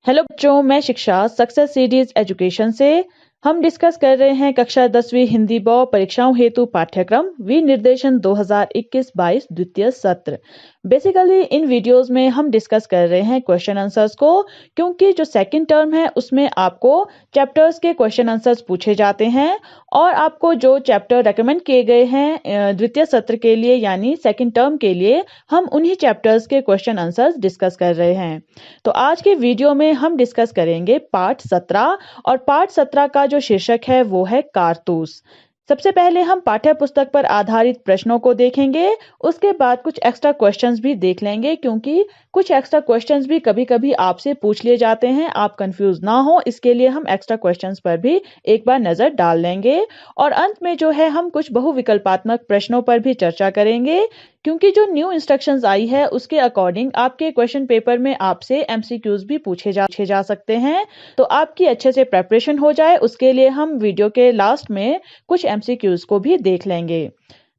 Hello बच्चों, मैं शिक्षा सक्सेस सीरीज एजुकेशन से हम डिस्कस कर रहे हैं कक्षा 10वीं हिंदी ब परीक्षाओं हेतु पाठ्यक्रम विनिर्देशन 2021-22 द्वितीय सत्र। बेसिकली इन वीडियोस में हम डिस्कस कर रहे हैं क्वेश्चन आंसर्स को, क्योंकि जो सेकंड टर्म है उसमें आपको चैप्टर्स के क्वेश्चन आंसर्स पूछे जाते हैं और आपको जो चैप्टर रेकमेंड किए गए हैं द्वितीय सत्र के लिए यानी सेकंड टर्म के लिए, हम उन्हीं चैप्टर्स के क्वेश्चन आंसर्स डिस्कस कर रहे हैं। तो आज के वीडियो में हम डिस्कस करेंगे पार्ट 17 और पार्ट 17 का जो शीर्षक है वो है कारतूस। सबसे पहले हम पाठ्य पुस्तक पर आधारित प्रश्नों को देखेंगे, उसके बाद कुछ एक्स्ट्रा क्वेश्चंस भी देख लेंगे, क्योंकि कुछ एक्स्ट्रा क्वेश्चंस भी कभी-कभी आपसे पूछ लिए जाते हैं। आप कंफ्यूज ना हो, इसके लिए हम एक्स्ट्रा क्वेश्चंस पर भी एक बार नजर डाल लेंगे और अंत में जो है हम कुछ बहुविकल्पात्मक प्रश्नों पर भी चर्चा करेंगे, क्योंकि जो न्यू इंस्ट्रक्शंस आई है उसके अकॉर्डिंग आपके क्वेश्चन पेपर में आपसे एमसीक्यूज भी पूछे जा सकते हैं। तो आपकी अच्छे से प्रेपरेशन हो जाए, उसके लिए हम वीडियो के लास्ट में कुछ एमसीक्यूज को भी देख लेंगे।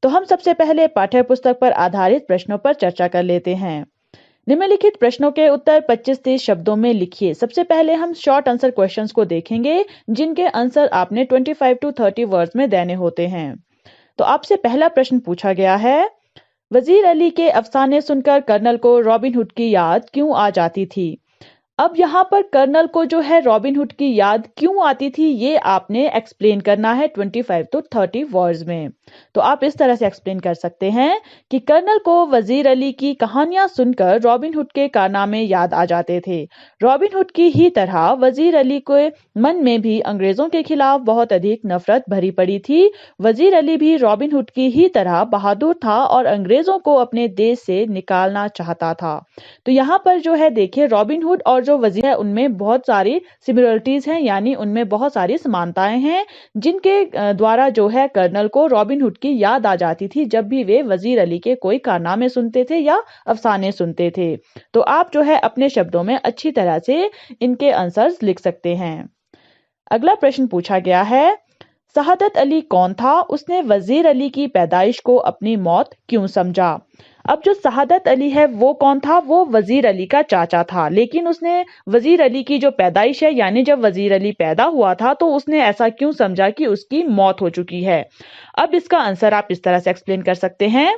तो हम सबसे पहले पाठ्य पुस्तक पर आधारित प्रश्नों पर चर्चा कर लेते हैं। निम्नलिखित प्रश्नों के उत्तर 25-30 शब्दों में लिखिए। सबसे पहले हम शॉर्ट आंसर क्वेश्चंस को देखेंगे, जिनके आंसर आपने 25 to 30 वर्ड्स में देने होते हैं। तो आपसे पहला प्रश्न पूछा गया है, वजीर अली के अफसाने सुनकर कर्नल को रॉबिन हुड की याद क्यों आ जाती थी? अब यहाँ पर कर्नल को जो है रॉबिन हुड की याद क्यों आती थी, ये आपने एक्सप्लेन करना है 25 to 30 वर्ड्स में। तो आप इस तरह से एक्सप्लेन कर सकते हैं कि कर्नल को वजीर अली की कहानियां सुनकर रॉबिन हुड के कारनामे याद आ जाते थे। रॉबिन हुड की ही तरह वजीर अली के मन में भी अंग्रेजों के खिलाफ बहुत अधिक नफरत भरी पड़ी थी। वजीर अली भी रॉबिन हुड की ही तरह बहादुर था और अंग्रेजों को अपने देश से निकालना चाहता था। तो यहाँ पर जो है देखिए, रॉबिन हुड और जो वजीर है उनमें बहुत सारी सिमिलरिटीज हैं, यानी उनमें बहुत सारी समानताएं हैं, जिनके द्वारा जो है कर्नल को रॉबिन हुड की याद आ जाती थी जब भी वे वजीर अली के कोई कारनामे सुनते थे या अफसाने सुनते थे। तो आप जो है अपने शब्दों में अच्छी तरह से इनके आंसर्स लिख सकते हैं। अगला प्रश्न पूछा गया है, शहादत अली कौन था? उसने वजीर अली की पैदाइश को अपनी मौत क्यों समझा? अब जो शहादत अली है वो कौन था? वो वजीर अली का चाचा था, लेकिन उसने वजीर अली की जो पैदाइश है यानी जब वजीर अली पैदा हुआ था तो उसने ऐसा क्यों समझा कि उसकी मौत हो चुकी है। अब इसका आंसर आप इस तरह से एक्सप्लेन कर सकते हैं,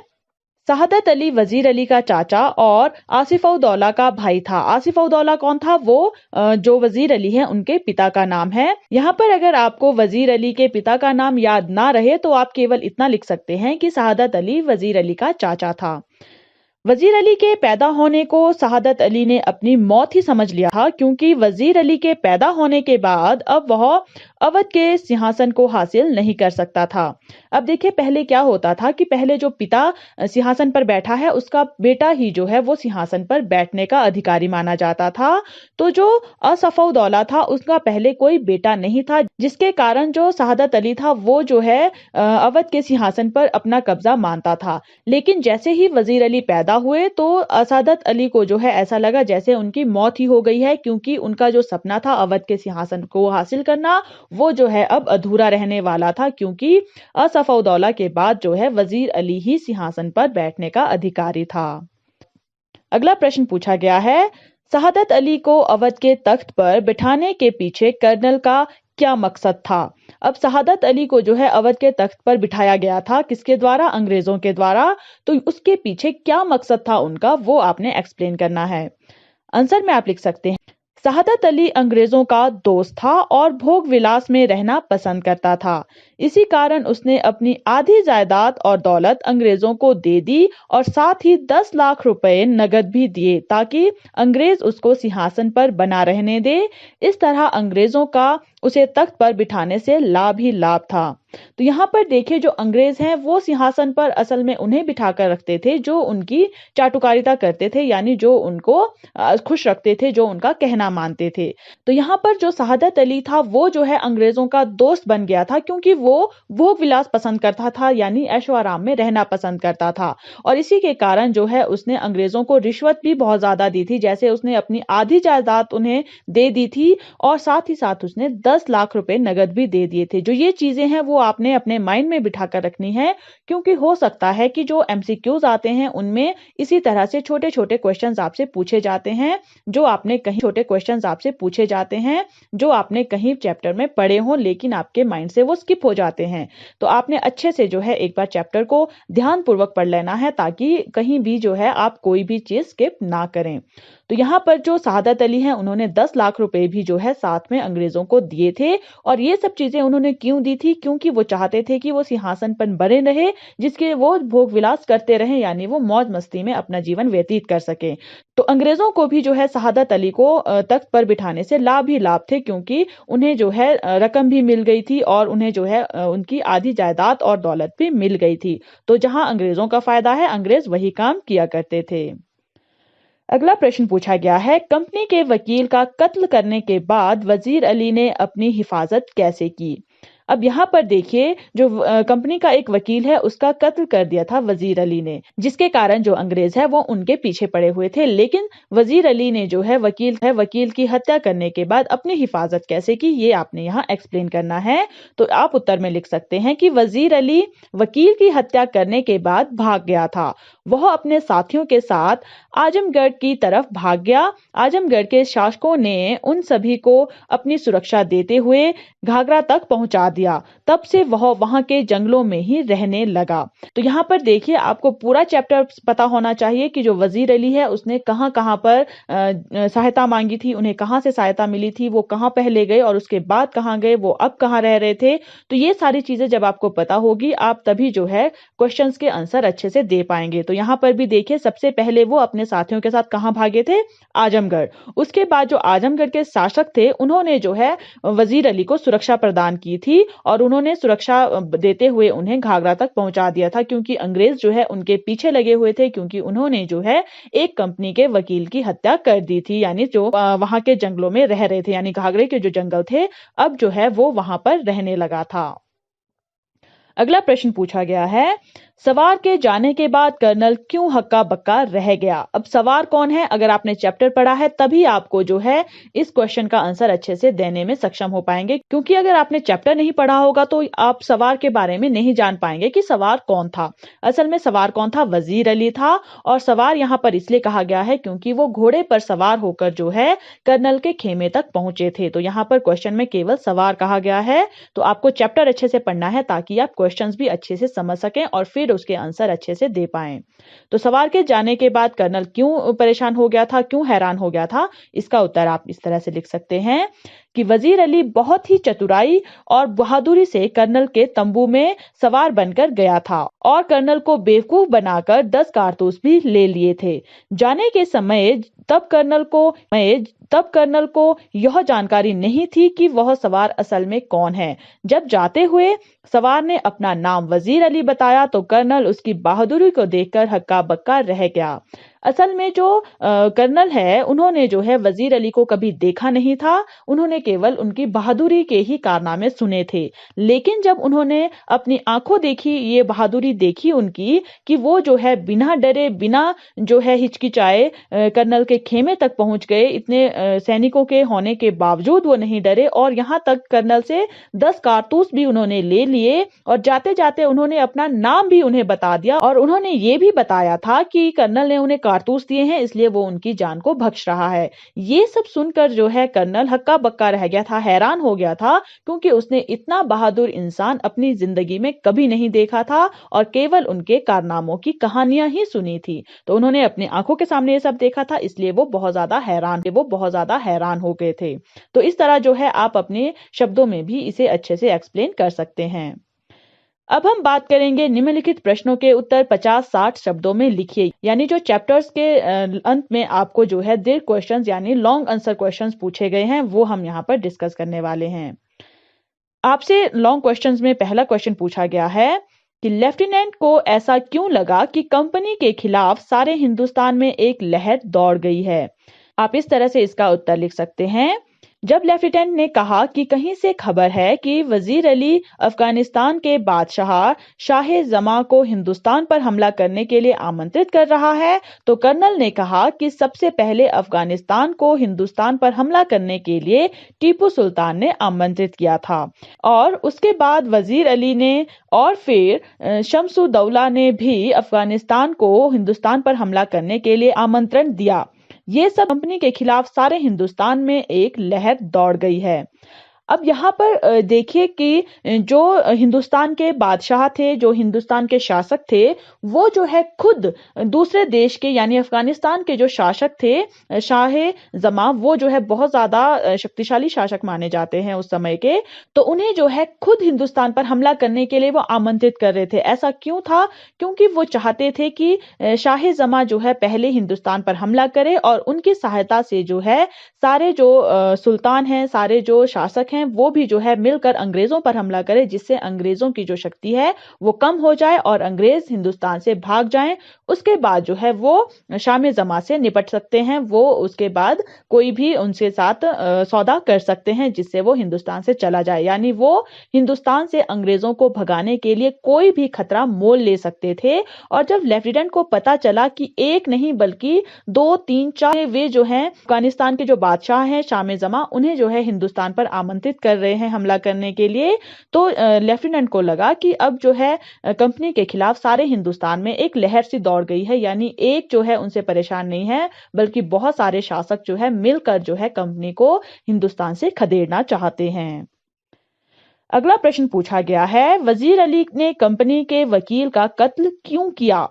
शहादत अली वजीर अली का चाचा और आसिफ-उद-दौला का भाई था। आसिफ-उद-दौला कौन था? वो जो वजीर अली है उनके पिता का नाम है। यहाँ पर अगर आपको वजीर अली के पिता का नाम याद ना रहे तो आप केवल इतना लिख सकते हैं कि शहादत अली वजीर अली का चाचा था। वजीर अली के पैदा होने को शहादत अली ने अपनी मौत ही समझ लिया था, क्योंकि वजीर अली के पैदा होने के बाद अब वह अवध के सिंहासन को हासिल नहीं कर सकता था। अब देखिए, पहले क्या होता था कि पहले जो पिता सिंहासन पर बैठा है उसका बेटा ही जो है वो सिंहासन पर बैठने का अधिकारी माना जाता था। तो जो असफ़-उद-दौला था उसका पहले कोई बेटा नहीं था, जिसके कारण जो शहादत अली था वो जो है अवध के सिंहासन पर अपना कब्जा मानता था। लेकिन जैसे ही वजीर अली पैदा हुए तो शहादत अली को जो है ऐसा लगा जैसे उनकी मौत ही हो गई है, क्योंकि उनका जो सपना था अवध के सिंहासन को हासिल करना वो जो है अब अधूरा रहने वाला था, क्योंकि असफ़-उद-दौला के बाद जो है वजीर अली ही सिंहासन पर बैठने का अधिकारी था। अगला प्रश्न पूछा गया है, शहादत अली को अवध के तख्त पर बिठाने के पीछे कर्नल का क्या मकसद था? अब शहादत अली को जो है अवध के तख्त पर बिठाया गया था, किसके द्वारा? अंग्रेजों के द्वारा। तो उसके पीछे क्या मकसद था उनका, वो आपने एक्सप्लेन करना है। आंसर में आप लिख सकते हैं, शहादत अली अंग्रेजों का दोस्त था और भोग विलास में रहना पसंद करता था। इसी कारण उसने अपनी आधी जायदाद और दौलत अंग्रेजों को दे दी और साथ ही 10 लाख रुपए नगद भी दिए, ताकि अंग्रेज उसको सिंहासन पर बना रहने दे। इस तरह अंग्रेजों का उसे तख्त पर बिठाने से लाभ ही लाभ था। तो यहाँ पर देखिए, जो अंग्रेज हैं वो सिंहासन पर असल में उन्हें बिठाकर रखते थे जो उनकी चाटुकारिता करते थे, यानी जो उनको खुश रखते थे, जो उनका कहना मानते थे। तो यहाँ पर जो शहादत अली था वो जो है अंग्रेजों का दोस्त बन गया था, क्योंकि वो भोग विलास पसंद करता था, यानी ऐशो आराम में रहना पसंद करता था। और इसी के कारण जो है उसने अंग्रेजों को रिश्वत भी बहुत ज्यादा दी थी। जैसे उसने अपनी आधी जायदाद उन्हें दे दी थी और साथ ही साथ उसने 10 लाख रुपए नगद भी दे दिए थे। जो ये चीजें हैं वो आपने अपने माइंड में बिठा कर रखनी है, क्योंकि हो सकता है कि जो एमसीक्यूज आते हैं उनमें इसी तरह से छोटे छोटे क्वेश्चंस आपसे पूछे जाते हैं, जो आपने कहीं छोटे क्वेश्चंस आपसे पूछे जाते हैं जो आपने कहीं चैप्टर में पढ़े हों, लेकिन आपके माइंड से वो स्किप हो जाते हैं। तो आपने अच्छे से जो है एक बार चैप्टर को ध्यान पूर्वक पढ़ लेना है, ताकि कहीं भी जो है आप कोई भी चीज स्किप ना करें। तो यहाँ पर जो शहादत अली हैं उन्होंने 10 लाख रुपए भी जो है साथ में अंग्रेजों को दिए थे। और ये सब चीजें उन्होंने क्यों दी थी? क्योंकि वो चाहते थे कि वो सिंहासन पर बने रहे, जिसके वो भोग विलास करते रहे, यानी वो मौज मस्ती में अपना जीवन व्यतीत कर सके। तो अंग्रेजों को भी जो है शहादत अली को तख्त पर बिठाने से लाभ ही लाभ थे, क्योंकि उन्हें जो है रकम भी मिल गई थी और उन्हें जो है उनकी आधी जायदाद और दौलत भी मिल गई थी। तो जहां अंग्रेजों का फायदा है, अंग्रेज वही काम किया करते थे। अगला प्रश्न पूछा गया है, कंपनी के वकील का कत्ल करने के बाद वजीर अली ने अपनी हिफाजत कैसे की? अब यहाँ पर देखिए, जो कंपनी का एक वकील है उसका कत्ल कर दिया था वजीर अली ने, जिसके कारण जो अंग्रेज है वो उनके पीछे पड़े हुए थे। लेकिन वजीर अली ने जो है वकील की हत्या करने के बाद अपनी हिफाजत कैसे की, ये आपने यहाँ एक्सप्लेन करना है। तो आप उत्तर में लिख सकते हैं कि वजीर अली वकील की हत्या करने के बाद भाग गया था। वह अपने साथियों के साथ आजमगढ़ की तरफ भाग गया। आजमगढ़ के शासकों ने उन सभी को अपनी सुरक्षा देते हुए घाघरा तक पहुंचा दिया। तब से वह वहां के जंगलों में ही रहने लगा। तो यहाँ पर देखिए, आपको पूरा चैप्टर पता होना चाहिए कि जो वजीर अली है उसने कहां कहां पर सहायता मांगी थी, उन्हें कहां से सहायता मिली थी, वो कहां पहले गए और उसके बाद कहां गए, वो अब कहां रह रहे थे। तो ये सारी चीजें जब आपको पता होगी, आप तभी जो है क्वेश्चंस के आंसर अच्छे से दे पाएंगे। तो यहाँ पर भी देखिए, सबसे पहले वो अपने साथियों के साथ कहां भागे थे? आजमगढ़। उसके बाद जो आजमगढ़ के शासक थे उन्होंने जो है वजीर अली को सुरक्षा प्रदान की थी और उन्होंने सुरक्षा देते हुए उन्हें घाघरा तक पहुंचा दिया था, क्योंकि अंग्रेज जो है उनके पीछे लगे हुए थे, क्योंकि उन्होंने जो है एक कंपनी के वकील की हत्या कर दी थी, यानी जो वहां के जंगलों में रह रहे थे, यानी घाघरे के जो जंगल थे अब जो है वो वहां पर रहने लगा था। अगला प्रश्न पूछा गया है, सवार के जाने के बाद कर्नल क्यों हक्का बक्का रह गया? अब सवार कौन है? अगर आपने चैप्टर पढ़ा है तभी आपको जो है इस क्वेश्चन का आंसर अच्छे से देने में सक्षम हो पाएंगे, क्योंकि अगर आपने चैप्टर नहीं पढ़ा होगा तो आप सवार के बारे में नहीं जान पाएंगे कि सवार कौन था। असल में सवार कौन था? वजीर अली था। और सवार यहाँ पर इसलिए कहा गया है क्योंकि वो घोड़े पर सवार होकर जो है कर्नल के खेमे तक पहुंचे थे। तो यहाँ पर क्वेश्चन में केवल सवार कहा गया है। तो आपको चैप्टर अच्छे से पढ़ना है ताकि आप क्वेश्चंस भी अच्छे से समझ सकें और फिर उसके आंसर अच्छे से दे पाएं। तो सवार के जाने के बाद कर्नल क्यों परेशान हो गया था, क्यों हैरान हो गया था? इसका उत्तर आप इस तरह से लिख सकते हैं कि वजीर अली बहुत ही चतुराई और बहादुरी से कर्नल के तंबू में सवार बनकर गया था और कर्नल को बेवकूफ बनाकर 10 कारतूस भी ले लिए थे। जाने के समय तब कर्नल को यह जानकारी नहीं थी कि वह सवार असल में कौन है। जब जाते हुए सवार ने अपना नाम वजीर अली बताया तो कर्नल उसकी बहादुरी को देखकर हक्का बक्का रह गया। असल में जो कर्नल है उन्होंने जो है वजीर अली को कभी देखा नहीं था, उन्होंने केवल उनकी बहादुरी के ही कारनामे सुने थे। लेकिन जब उन्होंने अपनी आंखों देखी, ये बहादुरी देखी उनकी कि वो जो है बिना डरे, बिना जो है हिचकिचाए कर्नल के खेमे तक पहुंच गए, इतने सैनिकों के होने के बावजूद वो नहीं डरे और यहाँ तक कर्नल से 10 कारतूस भी उन्होंने ले लिए और जाते जाते उन्होंने अपना नाम भी उन्हें बता दिया और उन्होंने ये भी बताया था कि कर्नल ने उन्हें कारतूस दिए हैं, इसलिए वो उनकी जान को बख्श रहा है। ये सब सुनकर जो है कर्नल हक्का बक्का रह गया था, हैरान हो गया था, क्योंकि उसने इतना बहादुर इंसान अपनी जिंदगी में कभी नहीं देखा था और केवल उनके कारनामों की कहानियां ही सुनी थी। तो उन्होंने अपनी आंखों के सामने ये सब देखा था, इसलिए वो बहुत ज्यादा हैरान हो गए थे। तो इस तरह जो है आप अपने शब्दों में भी इसे अच्छे से एक्सप्लेन कर सकते हैं। अब हम बात करेंगे निम्नलिखित प्रश्नों के उत्तर 50-60 शब्दों में लिखिए। यानी जो चैप्टर्स के अंत में आपको जो है दीर्घ क्वेश्चंस यानी लॉन्ग आंसर क्वेश्चंस पूछे गए हैं, वो हम यहाँ पर डिस्कस करने वाले हैं। आपसे लॉन्ग क्वेश्चंस में पहला क्वेश्चन पूछा गया है कि लेफ्टिनेंट को ऐसा क्यों लगा कि कंपनी के खिलाफ सारे हिंदुस्तान में एक लहर दौड़ गई है? आप इस तरह से इसका उत्तर लिख सकते हैं। जब लेफ्टिनेंट ने कहा कि कहीं से खबर है कि वजीर अली अफगानिस्तान के बादशाह शाह जमा को हिंदुस्तान पर हमला करने के लिए आमंत्रित कर रहा है, तो कर्नल ने कहा कि सबसे पहले अफगानिस्तान को हिंदुस्तान पर हमला करने के लिए टीपू सुल्तान ने आमंत्रित किया था और उसके बाद वजीर अली ने और फिर शमसुद्दौला ने भी अफगानिस्तान को हिंदुस्तान पर हमला करने के लिए आमंत्रण दिया। ये सब कंपनी के खिलाफ सारे हिंदुस्तान में एक लहर दौड़ गई है। अब यहाँ पर देखिए कि जो हिंदुस्तान के बादशाह थे, जो हिंदुस्तान के शासक थे, वो जो है खुद दूसरे देश के यानी अफगानिस्तान के जो शासक थे शाह जमा, वो जो है बहुत ज्यादा शक्तिशाली शासक माने जाते हैं उस समय के। तो उन्हें जो है खुद हिंदुस्तान पर हमला करने के लिए वो आमंत्रित कर रहे थे। ऐसा क्यों था? क्योंकि वो चाहते थे कि शाह जमा जो है पहले हिंदुस्तान पर हमला करे और उनकी सहायता से जो है सारे जो सुल्तान हैं, सारे जो शासक हैं, वो भी जो है मिलकर अंग्रेजों पर हमला करे, जिससे अंग्रेजों की जो शक्ति है वो कम हो जाए और अंग्रेज हिंदुस्तान से भाग जाएं। उसके बाद जो है वो शाह जमा से निपट सकते हैं, वो उसके बाद कोई भी उनके साथ सौदा कर सकते हैं जिससे वो हिंदुस्तान से चला जाए। यानी वो हिंदुस्तान से अंग्रेजों को भगाने के लिए कोई भी खतरा मोल ले सकते थे। और जब लेफ्टिनेंट को पता चला कि एक नहीं बल्कि 2, 3, 4 वे जो हैं अफगानिस्तान के जो बादशाह हैं शाह जमा, उन्हें जो है हिंदुस्तान पर आमंत्रित कर रहे हैं हमला करने के लिए, तो लेफ्टिनेंट को लगा कि अब जो है कंपनी के खिलाफ सारे हिंदुस्तान में एक लहर सी दौड़ गई है। यानी एक जो है उनसे परेशान नहीं है बल्कि बहुत सारे शासक जो है मिलकर जो है कंपनी को हिंदुस्तान से खदेड़ना चाहते हैं। अगला प्रश्न पूछा गया है, वजीर अली ने कंपनी के वकील का कत्ल क्यों किया?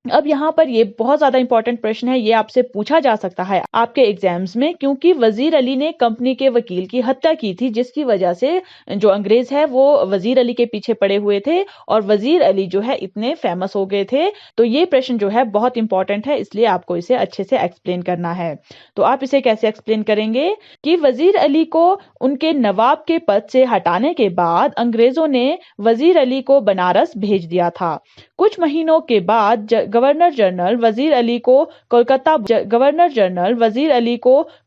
अब यहाँ पर ये बहुत ज्यादा इंपॉर्टेंट प्रश्न है, ये आपसे पूछा जा सकता है आपके एग्जाम्स में, क्योंकि वजीर अली ने कंपनी के वकील की हत्या की थी, जिसकी वजह से जो अंग्रेज है वो वजीर अली के पीछे पड़े हुए थे और वजीर अली जो है इतने फेमस हो गए थे। तो ये प्रश्न जो है बहुत इंपॉर्टेंट है, इसलिए आपको इसे अच्छे से एक्सप्लेन करना है। तो आप इसे कैसे एक्सप्लेन करेंगे कि वजीर अली को उनके नवाब के पद से हटाने के बाद अंग्रेजों ने वजीर अली को बनारस भेज दिया था। कुछ महीनों के बाद गवर्नर जनरल वजीर अली को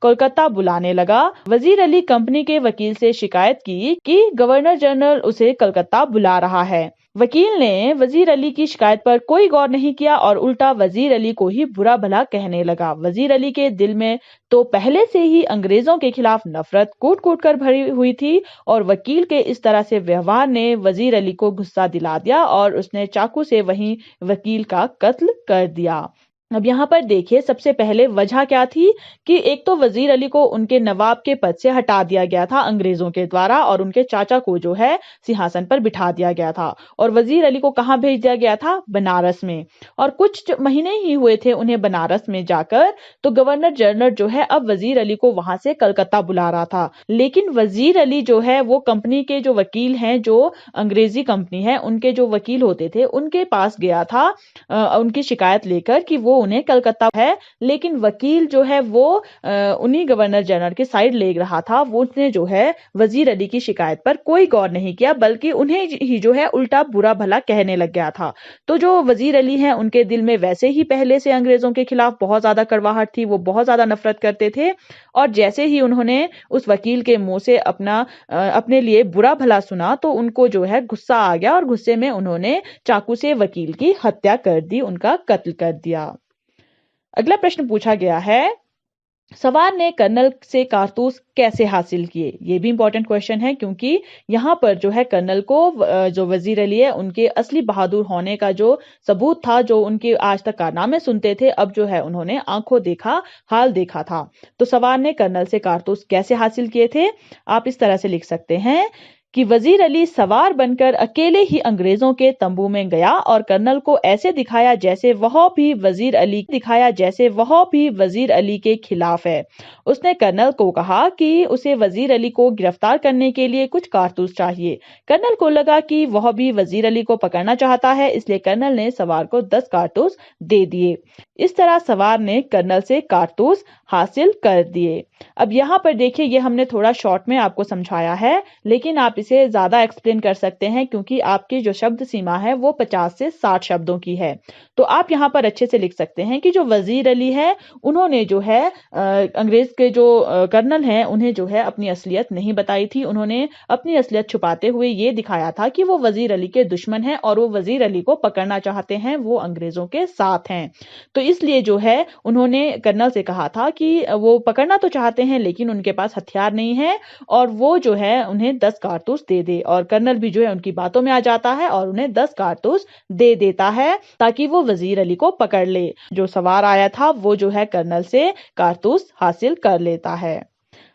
कोलकाता बुलाने लगा। वजीर अली कंपनी के वकील से शिकायत की कि गवर्नर जनरल उसे कोलकाता बुला रहा है। वकील ने वजीर अली की शिकायत पर कोई गौर नहीं किया और उल्टा वजीर अली को ही बुरा भला कहने लगा। वजीर अली के दिल में तो पहले से ही अंग्रेजों के खिलाफ नफरत कूट कूट कर भरी हुई थी और वकील के इस तरह से व्यवहार ने वजीर अली को गुस्सा दिला दिया और उसने चाकू से वहीं वकील का कत्ल कर दिया। अब यहाँ पर देखिए, सबसे पहले वजह क्या थी कि एक तो वजीर अली को उनके नवाब के पद से हटा दिया गया था अंग्रेजों के द्वारा और उनके चाचा को जो है सिंहासन पर बिठा दिया गया था और वजीर अली को कहाँ भेज दिया गया था? बनारस में। और कुछ महीने ही हुए थे उन्हें बनारस में जाकर, तो गवर्नर जनरल जो है अब वजीर अली को वहां से कलकत्ता बुला रहा था। लेकिन वजीर अली जो है वो कंपनी के जो वकील हैं, जो अंग्रेजी कंपनी है उनके जो वकील होते थे, उनके पास गया था उनकी शिकायत लेकर कि वो उन्हें कलकत्ता है। लेकिन वकील जो है वो उन्हीं गवर्नर जनरल की साइड ले रहा था। वो उसने जो है वजीर अली की शिकायत पर कोई गौर नहीं किया बल्कि उन्हें ही जो है उल्टा बुरा भला कहने लग गया था। तो जो वजीर अली हैं उनके दिल में वैसे ही पहले से अंग्रेजों के खिलाफ बहुत ज्यादा कड़वाहट थी, वो बहुत ज्यादा नफरत करते थे और जैसे ही उन्होंने उस वकील के मुंह से अपने लिए बुरा भला सुना तो उनको जो है गुस्सा आ गया और गुस्से में उन्होंने चाकू से वकील की हत्या कर दी, उनका कत्ल कर दिया। अगला प्रश्न पूछा गया है, सवार ने कर्नल से कारतूस कैसे हासिल किए? ये भी इंपॉर्टेंट क्वेश्चन है क्योंकि यहाँ पर जो है कर्नल को जो वजीर अली है उनके असली बहादुर होने का जो सबूत था, जो उनके आज तक कारनामे सुनते थे, अब जो है उन्होंने आंखों देखा हाल देखा था। तो सवार ने कर्नल से कारतूस कैसे हासिल किए थे? आप इस तरह से लिख सकते हैं कि वजीर अली सवार बनकर अकेले ही अंग्रेजों के तंबू में गया और कर्नल को ऐसे दिखाया जैसे वह भी वजीर अली के खिलाफ है। उसने कर्नल को कहा कि उसे वजीर अली को गिरफ्तार करने के लिए कुछ कारतूस चाहिए। कर्नल को लगा कि वह भी वजीर अली को पकड़ना चाहता है, इसलिए कर्नल ने सवार को 10 कारतूस दे दिए। इस तरह सवार ने कर्नल से कारतूस हासिल कर दिए। अब यहाँ पर देखिए, ये हमने थोड़ा शॉर्ट में आपको समझाया है, लेकिन आप इसे ज्यादा एक्सप्लेन कर सकते हैं क्योंकि आपकी जो शब्द सीमा है वो 50 से 60 शब्दों की है। तो आप यहाँ पर अच्छे से लिख सकते हैं कि जो वजीर अली है, उन्होंने जो है अंग्रेज के जो कर्नल हैं, उन्हें जो है अपनी असलियत नहीं बताई थी। उन्होंने अपनी असलियत छुपाते हुए ये दिखाया था कि वो वजीर अली के दुश्मन हैं और वो वजीर अली को पकड़ना चाहते हैं, वो अंग्रेजों के साथ हैं। तो इसलिए जो है उन्होंने कर्नल से कहा था कि वो पकड़ना तो चाहते हैं लेकिन उनके पास हथियार नहीं है, और वो जो है उन्हें 10 कारतूस दे दे। और कर्नल भी जो है उनकी बातों में आ जाता है और उन्हें 10 कारतूस दे देता है ताकि वो वजीर अली को पकड़ ले। जो सवार आया था वो जो है कर्नल से कारतूस हासिल कर लेता है।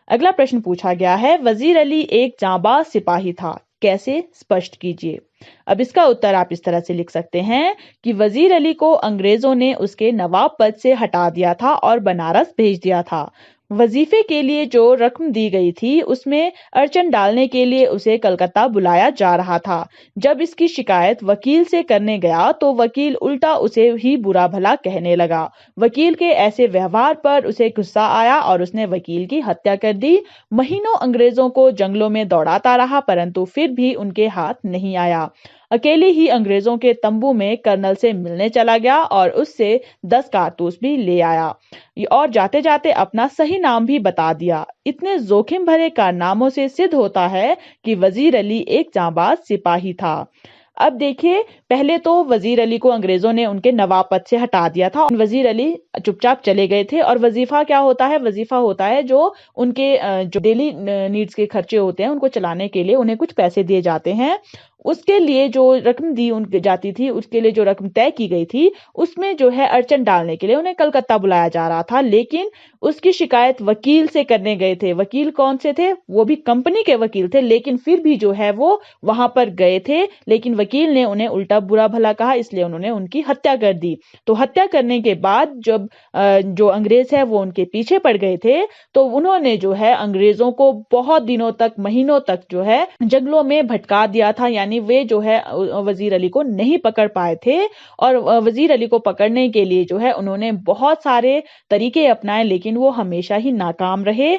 अगला प्रश्न पूछा गया है, वजीर अली एक जांबाज सिपाही था, कैसे, स्पष्ट कीजिए। अब इसका उत्तर आप इस तरह से लिख सकते हैं कि वजीर अली को अंग्रेजों ने उसके नवाब पद से हटा दिया था और बनारस भेज दिया था। वजीफे के लिए जो रकम दी गई थी उसमें अड़चन डालने के लिए उसे कलकत्ता बुलाया जा रहा था। जब इसकी शिकायत वकील से करने गया तो वकील उल्टा उसे ही बुरा भला कहने लगा। वकील के ऐसे व्यवहार पर उसे गुस्सा आया और उसने वकील की हत्या कर दी। महीनों अंग्रेजों को जंगलों में दौड़ाता रहा परंतु फिर भी उनके हाथ नहीं आया। अकेले ही अंग्रेजों के तंबू में कर्नल से मिलने चला गया और उससे 10 कारतूस भी ले आया और जाते जाते अपना सही नाम भी बता दिया। इतने जोखिम भरे कारनामों से सिद्ध होता है कि वजीर अली एक जांबाज सिपाही था। अब देखिए, पहले तो वजीर अली को अंग्रेजों ने उनके नवाब पद से हटा दिया था। वजीर अली चुपचाप चले गए थे और वजीफा क्या होता है, वजीफा होता है जो उनके जो डेली नीड्स के खर्चे होते हैं उनको चलाने के लिए उन्हें कुछ पैसे दिए जाते हैं। उसके लिए जो रकम दी उन जाती थी, उसके लिए जो रकम तय की गई थी, उसमें जो है अड़चन डालने के लिए उन्हें कलकत्ता बुलाया जा रहा था। लेकिन उसकी शिकायत वकील से करने गए थे। वकील कौन से थे, वो भी कंपनी के वकील थे, लेकिन फिर भी जो है वो वहां पर गए थे। लेकिन वकील ने उन्हें उल्टा बुरा भला कहा, इसलिए उन्होंने उनकी हत्या कर दी। तो हत्या करने के बाद जब जो अंग्रेज है वो उनके पीछे पड़ गए थे, तो उन्होंने जो है अंग्रेजों को बहुत दिनों तक, महीनों तक जो है जंगलों में भटका दिया था। यानी वे जो है वजीर अली को नहीं पकड़ पाए थे और वजीर अली को पकड़ने के लिए जो है उन्होंने बहुत सारे तरीके अपनाए, लेकिन वो हमेशा ही नाकाम रहे।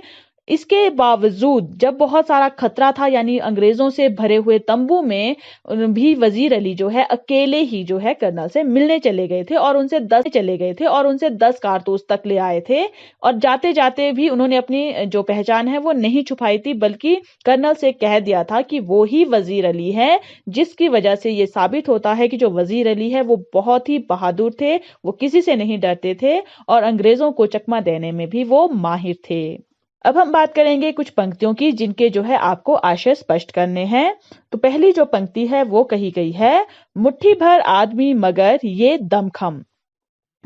इसके बावजूद जब बहुत सारा खतरा था, यानी अंग्रेजों से भरे हुए तंबू में भी वजीर अली जो है अकेले ही जो है कर्नल से मिलने चले गए थे और उनसे 10 कारतूस तक ले आए थे। और जाते जाते भी उन्होंने अपनी जो पहचान है वो नहीं छुपाई थी, बल्कि कर्नल से कह दिया था कि वो ही वजीर अली है, जिसकी वजह से ये साबित होता है कि जो वजीर अली है वो बहुत ही बहादुर थे, वो किसी से नहीं डरते थे और अंग्रेजों को चकमा देने में भी वो माहिर थे। अब हम बात करेंगे कुछ पंक्तियों की जिनके जो है आपको आशय स्पष्ट करने हैं। तो पहली जो पंक्ति है वो कही गई है, मुट्ठी भर आदमी मगर ये दमखम।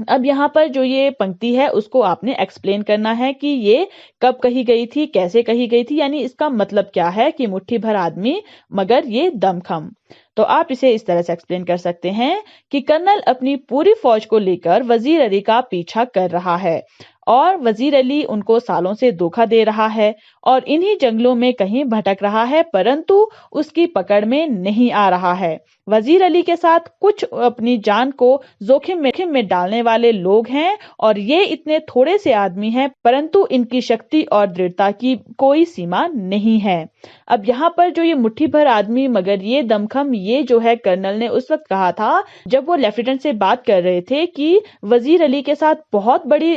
अब यहाँ पर जो ये पंक्ति है उसको आपने एक्सप्लेन करना है कि ये कब कही गई थी, कैसे कही गई थी, यानी इसका मतलब क्या है कि मुट्ठी भर आदमी मगर ये दमखम। तो आप इसे इस तरह से एक्सप्लेन कर सकते हैं कि कर्नल अपनी पूरी फौज को लेकर वजीर अली का पीछा कर रहा है और वजीर अली उनको सालों से धोखा दे रहा है और इन्हीं जंगलों में कहीं भटक रहा है, परंतु उसकी पकड़ में नहीं आ रहा है। वजीर अली के साथ कुछ अपनी जान को जोखिम में डालने वाले लोग हैं और ये इतने थोड़े से आदमी हैं, परंतु इनकी शक्ति और दृढ़ता की कोई सीमा नहीं है। अब यहाँ पर जो ये मुट्ठी भर आदमी मगर ये दमखम, ये जो है कर्नल ने उस वक्त कहा था जब वो लेफ्टिनेंट से बात कर रहे थे कि वजीर अली के साथ बहुत बड़ी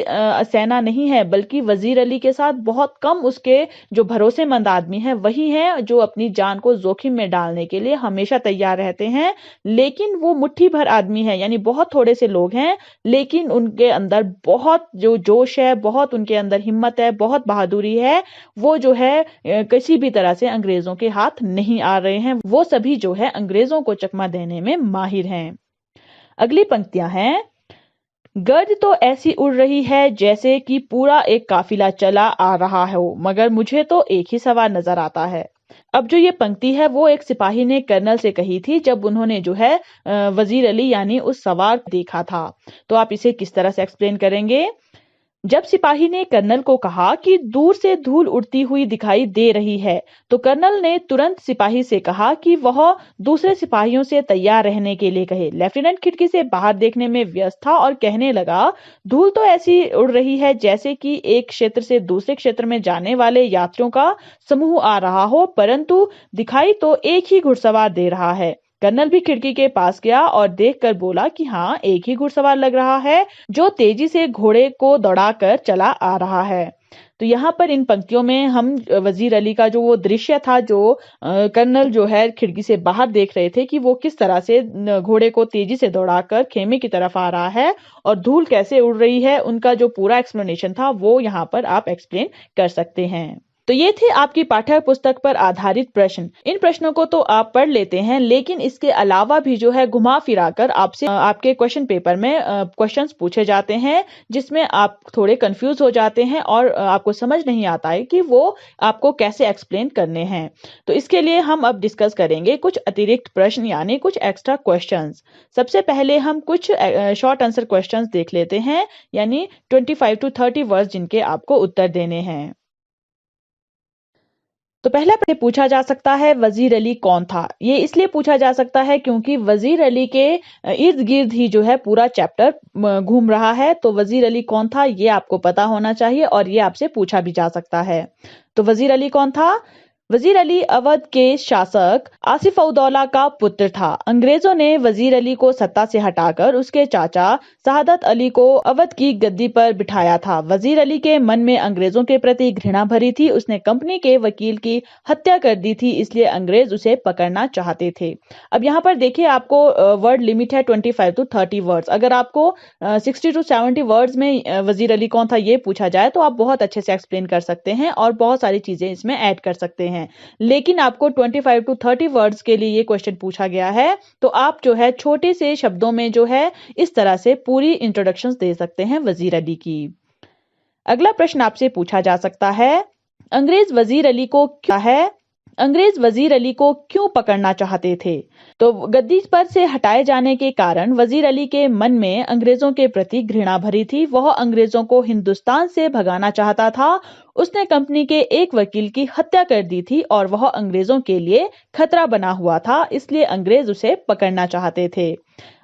सेना नहीं है, बल्कि वजीर अली के साथ बहुत कम उसके जो भरोसेमंद आदमी हैं वही हैं जो अपनी जान को जोखिम में डालने के लिए हमेशा तैयार रहते हैं। लेकिन वो मुट्ठी भर आदमी है, यानी बहुत थोड़े से लोग हैं, लेकिन उनके अंदर बहुत जो जोश है, बहुत उनके अंदर हिम्मत है, बहुत बहादुरी है। वो जो है किसी भी तरह से अंग्रेजों के हाथ नहीं आ रहे हैं, वो सभी जो है अंग्रेजों को चकमा देने में माहिर हैं। अगली पंक्तियां हैं, गर्द तो ऐसी उड़ रही है जैसे कि पूरा एक काफिला चला आ रहा हो, मगर मुझे तो एक ही सवार नजर आता है। अब जो ये पंक्ति है वो एक सिपाही ने कर्नल से कही थी जब उन्होंने जो है वजीर अली यानी उस सवार देखा था। तो आप इसे किस तरह से एक्सप्लेन करेंगे? जब सिपाही ने कर्नल को कहा कि दूर से धूल उड़ती हुई दिखाई दे रही है, तो कर्नल ने तुरंत सिपाही से कहा कि वह दूसरे सिपाहियों से तैयार रहने के लिए कहे। लेफ्टिनेंट खिड़की से बाहर देखने में व्यस्त था और कहने लगा, धूल तो ऐसी उड़ रही है जैसे कि एक क्षेत्र से दूसरे क्षेत्र में जाने वाले यात्रियों का समूह आ रहा हो, परंतु दिखाई तो एक ही घुड़सवार दे रहा है। कर्नल भी खिड़की के पास गया और देखकर बोला कि हाँ, एक ही घुड़सवार लग रहा है जो तेजी से घोड़े को दौड़ाकर चला आ रहा है। तो यहाँ पर इन पंक्तियों में हम वजीर अली का जो वो दृश्य था, जो कर्नल जो है खिड़की से बाहर देख रहे थे कि वो किस तरह से घोड़े को तेजी से दौड़ाकर खेमे की तरफ आ रहा है और धूल कैसे उड़ रही है, उनका जो पूरा एक्सप्लेनेशन था वो यहाँ पर आप एक्सप्लेन कर सकते हैं। तो ये थे आपकी पाठ्य पुस्तक पर आधारित प्रश्न। इन प्रश्नों को तो आप पढ़ लेते हैं, लेकिन इसके अलावा भी जो है घुमा फिराकर आपसे आपके क्वेश्चन पेपर में क्वेश्चंस पूछे जाते हैं, जिसमें आप थोड़े कंफ्यूज हो जाते हैं और आपको समझ नहीं आता है कि वो आपको कैसे एक्सप्लेन करने हैं। तो इसके लिए हम अब डिस्कस करेंगे कुछ अतिरिक्त प्रश्न यानी कुछ एक्स्ट्रा क्वेश्चंस। सबसे पहले हम कुछ शॉर्ट आंसर क्वेश्चंस देख लेते हैं, यानी 25 to 30 वर्ड्स जिनके आपको उत्तर देने हैं। तो पहला प्रश्न पूछा जा सकता है, वजीर अली कौन था? ये इसलिए पूछा जा सकता है क्योंकि वजीर अली के इर्द गिर्द ही जो है पूरा चैप्टर घूम रहा है। तो वजीर अली कौन था ये आपको पता होना चाहिए और ये आपसे पूछा भी जा सकता है। तो वजीर अली कौन था? वजीर अली अवध के शासक आसिफ उद्दौला का पुत्र था। अंग्रेजों ने वजीर अली को सत्ता से हटाकर उसके चाचा शहादत अली को अवध की गद्दी पर बिठाया था। वजीर अली के मन में अंग्रेजों के प्रति घृणा भरी थी। उसने कंपनी के वकील की हत्या कर दी थी, इसलिए अंग्रेज उसे पकड़ना चाहते थे। अब यहाँ पर देखिए, आपको वर्ड लिमिट है 25 to 30 वर्ड्स। अगर आपको 60 to 70 वर्ड्स में वजीर अली कौन था ये पूछा जाए तो आप बहुत अच्छे से एक्सप्लेन कर सकते हैं और बहुत सारी चीजें इसमें ऐड कर सकते हैं। लेकिन आपको 25 to 30 वर्ड्स के लिए ये क्वेश्चन पूछा गया है, तो आप जो है छोटे से शब्दों में जो है इस तरह से पूरी इंट्रोडक्शन दे सकते हैं वजीर अली की। अगला प्रश्न आपसे पूछा जा सकता है, अंग्रेज वजीर अली को क्या है अंग्रेज वजीर अली को क्यों पकड़ना चाहते थे? तो गद्दी पर से हटाए जाने के कारण वजीर अली के मन में अंग्रेजों के प्रति घृणा भरी थी। वह अंग्रेजों को हिंदुस्तान से भगाना चाहता था। उसने कंपनी के एक वकील की हत्या कर दी थी और वह अंग्रेजों के लिए खतरा बना हुआ था, इसलिए अंग्रेज उसे पकड़ना चाहते थे।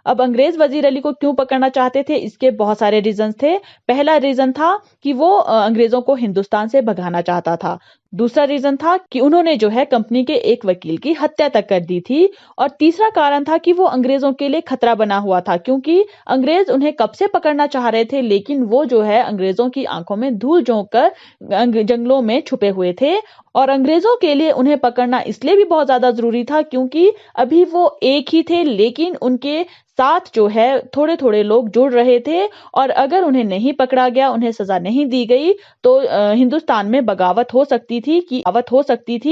अब अंग्रेज वजीर अली को क्यों पकड़ना चाहते थे, इसके बहुत सारे रीजन थे। पहला रीजन था कि वो अंग्रेजों को हिंदुस्तान से भगाना चाहता था। दूसरा रीजन था कि उन्होंने जो है कंपनी के एक वकील की हत्या तक कर दी थी। और तीसरा कारण था कि वो अंग्रेजों के लिए खतरा बना हुआ था, क्योंकि अंग्रेज उन्हें कब से पकड़ना चाह रहे थे, लेकिन वो जो है अंग्रेजों की आंखों में धूल झोंक कर जंगलों में छुपे हुए थे। और अंग्रेजों के लिए उन्हें पकड़ना इसलिए भी बहुत ज्यादा जरूरी था क्योंकि अभी वो एक ही थे, लेकिन उनके साथ जो है थोड़े थोड़े लोग जुड़ रहे थे और अगर उन्हें नहीं पकड़ा गया, उन्हें सजा नहीं दी गई, तो हिंदुस्तान में बगावत हो सकती थी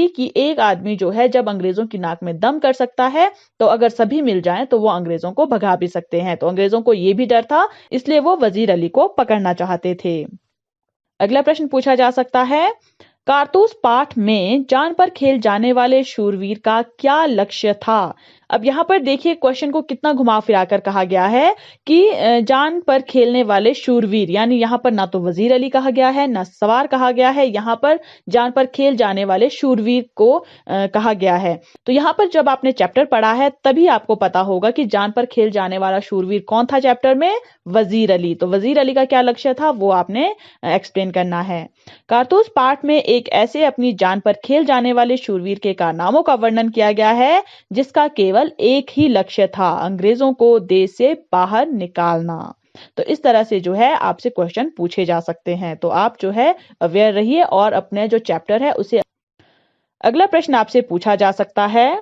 कि एक आदमी जो है जब अंग्रेजों की नाक में दम कर सकता है, तो अगर सभी मिल जाएं तो वो अंग्रेजों को भगा भी सकते हैं। तो अंग्रेजों को ये भी डर था, इसलिए वो वजीर अली को पकड़ना चाहते थे। अगला प्रश्न पूछा जा सकता है, कारतूस पाठ में जान पर खेल जाने वाले शूरवीर का क्या लक्ष्य था? अब यहाँ पर देखिए क्वेश्चन को कितना घुमा फिरा कर कहा गया है कि जान पर खेलने वाले शूरवीर, यानी यहाँ पर ना तो वजीर अली कहा गया है ना सवार कहा गया है, यहाँ पर जान पर खेल जाने वाले शूरवीर को कहा गया है। तो यहाँ पर जब आपने चैप्टर पढ़ा है तभी आपको पता होगा कि जान पर खेल जाने वाला शूरवीर कौन था चैप्टर में, वजीर अली। तो वजीर अली का क्या लक्ष्य था वो आपने एक्सप्लेन करना है। कारतूस पाठ में एक ऐसे अपनी जान पर खेल जाने वाले शूरवीर के कारनामों का वर्णन किया गया है जिसका केवल एक ही लक्ष्य था, अंग्रेजों को देश से बाहर निकालना। तो इस तरह से जो है आपसे क्वेश्चन पूछे जा सकते हैं, तो आप जो है अवेयर रहिए और अपने जो चैप्टर है उसे। अगला प्रश्न आपसे पूछा जा सकता है,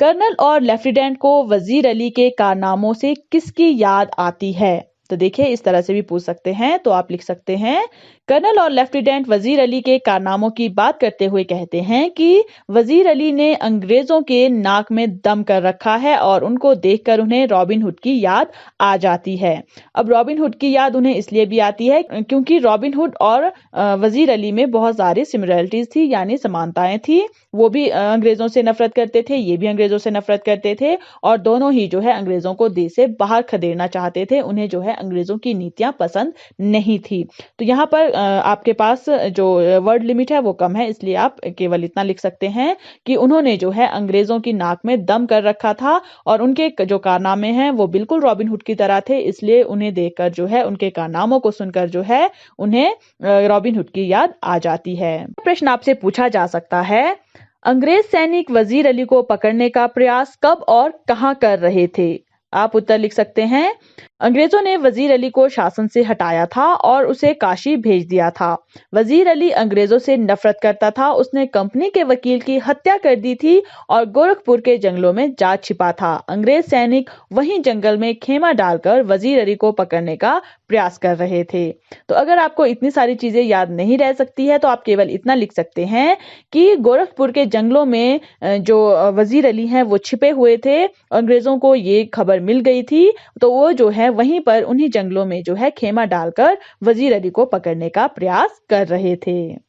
कर्नल और लेफ्टिनेंट को वजीर अली के कारनामों से किसकी याद आती है? तो देखिए इस तरह से भी पूछ सकते हैं, तो आप लिख सकते हैं, कर्नल और लेफ्टिनेंट वजीर अली के कारनामों की बात करते हुए कहते हैं कि वजीर अली ने अंग्रेजों के नाक में दम कर रखा है और उनको देखकर उन्हें रॉबिन हुड की याद आ जाती है। अब रॉबिन हुड की याद उन्हें इसलिए भी आती है क्योंकि रॉबिन हुड और वजीर अली में बहुत सारी सिमिलरिटीज थी, यानी समानताएं थी। वो भी अंग्रेजों से नफरत करते थे, ये भी अंग्रेजों से नफरत करते थे और दोनों ही जो है अंग्रेजों को देश से बाहर खदेड़ना चाहते थे, उन्हें जो है अंग्रेजों की नीतियां पसंद नहीं थी। तो यहाँ पर आपके पास जो वर्ड लिमिट है वो कम है, इसलिए आप केवल इतना लिख सकते हैं कि उन्होंने जो है अंग्रेजों की नाक में दम कर रखा था और उनके जो कारनामे हैं वो बिल्कुल रॉबिन हुड की तरह थे, इसलिए उन्हें देखकर जो है, उनके कारनामों को सुनकर जो है उन्हें रॉबिन हुड की याद आ जाती है। प्रश्न आपसे पूछा जा सकता है, अंग्रेज सैनिक वजीर अली को पकड़ने का प्रयास कब और कहां कर रहे थे? आप उत्तर लिख सकते हैं। अंग्रेजों ने वजीर अली को शासन से हटाया था और उसे काशी भेज दिया था। वजीर अली अंग्रेजों से नफरत करता था, उसने कंपनी के वकील की हत्या कर दी थी और गोरखपुर के जंगलों में जा छिपा था। अंग्रेज सैनिक वहीं जंगल में खेमा डालकर वजीर अली को पकड़ने का प्रयास कर रहे थे। तो अगर आपको इतनी सारी चीजें याद नहीं रह सकती है तो आप केवल इतना लिख सकते हैं कि गोरखपुर के जंगलों में जो वजीर अली हैं वो छिपे हुए थे, अंग्रेजों को ये खबर मिल गई थी, तो वो जो है वहीं पर उन्हीं जंगलों में जो है खेमा डालकर वजीर अली को पकड़ने का प्रयास कर रहे थे।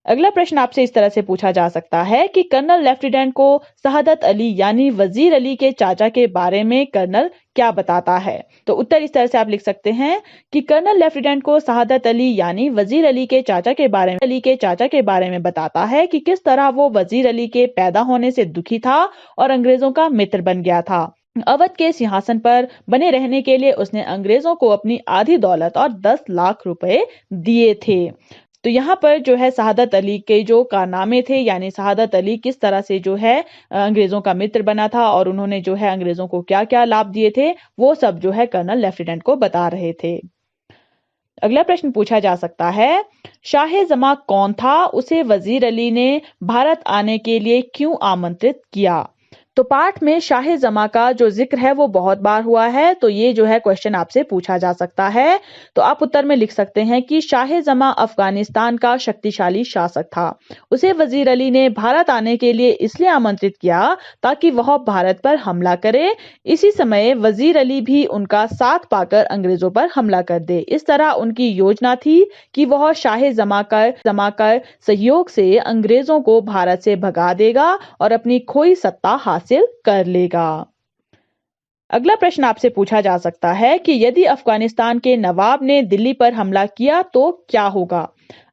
अगला प्रश्न आपसे इस तरह से पूछा जा सकता है कि कर्नल लेफ्टिनेंट को शहादत अली यानी वजीर अली के चाचा के बारे में कर्नल क्या बताता है? तो उत्तर इस तरह से आप लिख सकते हैं कि कर्नल लेफ्टिनेंट को शहादत अली यानी वजीर अली के चाचा के बारे में बताता है कि किस तरह वो वजीर अली के पैदा होने से दुखी था और अंग्रेजों का मित्र बन गया था। अवध के सिंहासन पर बने रहने के लिए उसने अंग्रेजों को अपनी आधी दौलत और 10 लाख रुपए दिए थे। तो यहाँ पर जो है शहादत अली के जो कारनामे थे, यानी शहादत अली किस तरह से जो है अंग्रेजों का मित्र बना था और उन्होंने जो है अंग्रेजों को क्या क्या लाभ दिए थे, वो सब जो है कर्नल लेफ्टिनेंट को बता रहे थे। अगला प्रश्न पूछा जा सकता है, शाह जमा कौन था? उसे वजीर अली ने भारत आने के लिए क्यों आमंत्रित किया? तो पाठ में शाह जमा का जो जिक्र है वो बहुत बार हुआ है, तो ये जो है क्वेश्चन आपसे पूछा जा सकता है। तो आप उत्तर में लिख सकते हैं कि शाह जमा अफगानिस्तान का शक्तिशाली शासक था। उसे वजीर अली ने भारत आने के लिए इसलिए आमंत्रित किया ताकि वह भारत पर हमला करे। इसी समय वजीर अली भी उनका साथ पाकर अंग्रेजों पर हमला कर दे। इस तरह उनकी योजना थी कि वह शाह जमा कर सहयोग से अंग्रेजों को भारत से भगा देगा और अपनी खोई सत्ता हासिल कर लेगा। अगला प्रश्न आपसे पूछा जा सकता है कि यदि अफगानिस्तान के नवाब ने दिल्ली पर हमला किया तो क्या होगा?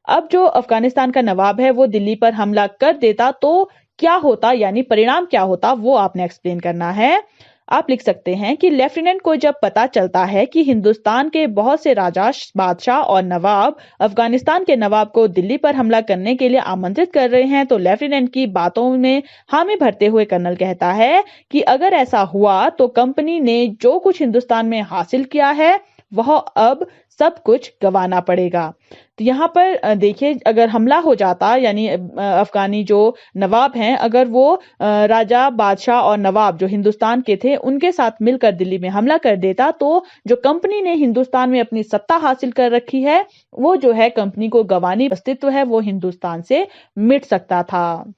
अब जो अफगानिस्तान का नवाब है वो दिल्ली पर हमला कर देता तो क्या होता, यानी परिणाम क्या होता, वो आपने एक्सप्लेन करना है। आप लिख सकते हैं कि लेफ्टिनेंट को जब पता चलता है कि हिंदुस्तान के बहुत से राजा, बादशाह और नवाब अफगानिस्तान के नवाब को दिल्ली पर हमला करने के लिए आमंत्रित कर रहे हैं, तो लेफ्टिनेंट की बातों में हामी भरते हुए कर्नल कहता है कि अगर ऐसा हुआ तो कंपनी ने जो कुछ हिंदुस्तान में हासिल किया है वह अब सब कुछ गंवाना पड़ेगा। तो यहाँ पर देखिए, अगर हमला हो जाता, यानी अफगानी जो नवाब हैं, अगर वो राजा, बादशाह और नवाब जो हिंदुस्तान के थे उनके साथ मिलकर दिल्ली में हमला कर देता, तो जो कंपनी ने हिंदुस्तान में अपनी सत्ता हासिल कर रखी है वो जो है कंपनी को गंवानी अस्तित्व है वो हिंदुस्तान से मिट सकता था।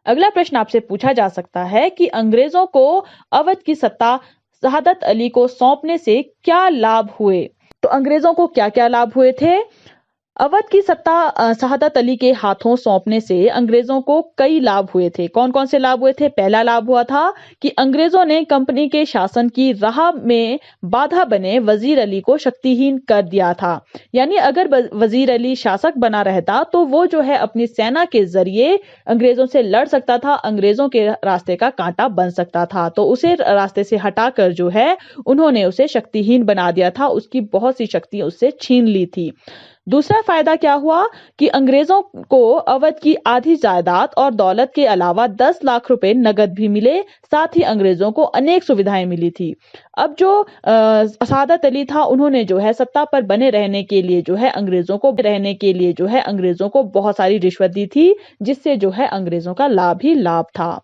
अगला प्रश्न आपसे पूछा जा सकता है कि अंग्रेजों को अवध की सत्ता शहादत अली को सौंपने से क्या लाभ हुए? तो अंग्रेजों को क्या क्या लाभ हुए थे? अवध की सत्ता शहादत अली के हाथों सौंपने से अंग्रेजों को कई लाभ हुए थे। कौन कौन से लाभ हुए थे? पहला लाभ हुआ था कि अंग्रेजों ने कंपनी के शासन की राह में बाधा बने वजीर अली को शक्तिहीन कर दिया था। यानी अगर वजीर अली शासक बना रहता तो वो जो है अपनी सेना के जरिए अंग्रेजों से लड़ सकता था, अंग्रेजों के रास्ते का कांटा बन सकता था। तो उसे रास्ते से हटाकर जो है उन्होंने उसे शक्तिहीन बना दिया था, उसकी बहुत सी शक्ति उससे छीन ली थी। दूसरा फायदा क्या हुआ कि अंग्रेजों को अवध की आधी जायदाद और दौलत के अलावा 10 लाख रुपए नगद भी मिले, साथ ही अंग्रेजों को अनेक सुविधाएं मिली थी। अब जो शहादत अली था उन्होंने जो है सत्ता पर बने रहने के लिए जो है अंग्रेजों को बहुत सारी रिश्वत दी थी, जिससे जो है अंग्रेजों का लाभ ही लाभ था।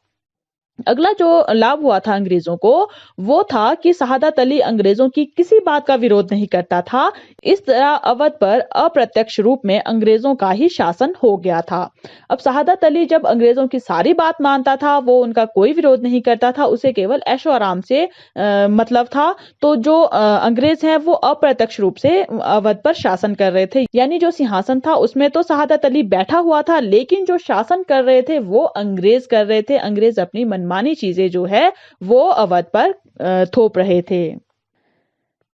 अगला जो लाभ हुआ था अंग्रेजों को वो था कि शहादत अली अंग्रेजों की किसी बात का विरोध नहीं करता था। इस तरह अवध पर अप्रत्यक्ष रूप में अंग्रेजों का ही शासन हो गया था। अब शहादत अली जब अंग्रेजों की सारी बात मानता था, वो उनका कोई विरोध नहीं करता था, उसे केवल ऐशो आराम से मतलब था। तो जो अंग्रेज हैं वो अप्रत्यक्ष रूप से अवध पर शासन कर रहे थे, यानी जो सिंहासन था उसमें तो शहादत अली बैठा हुआ था, लेकिन जो शासन कर रहे थे वो अंग्रेज कर रहे थे। अंग्रेज अपनी मनमानी चीजें जो है वो अवध पर थोप रहे थे।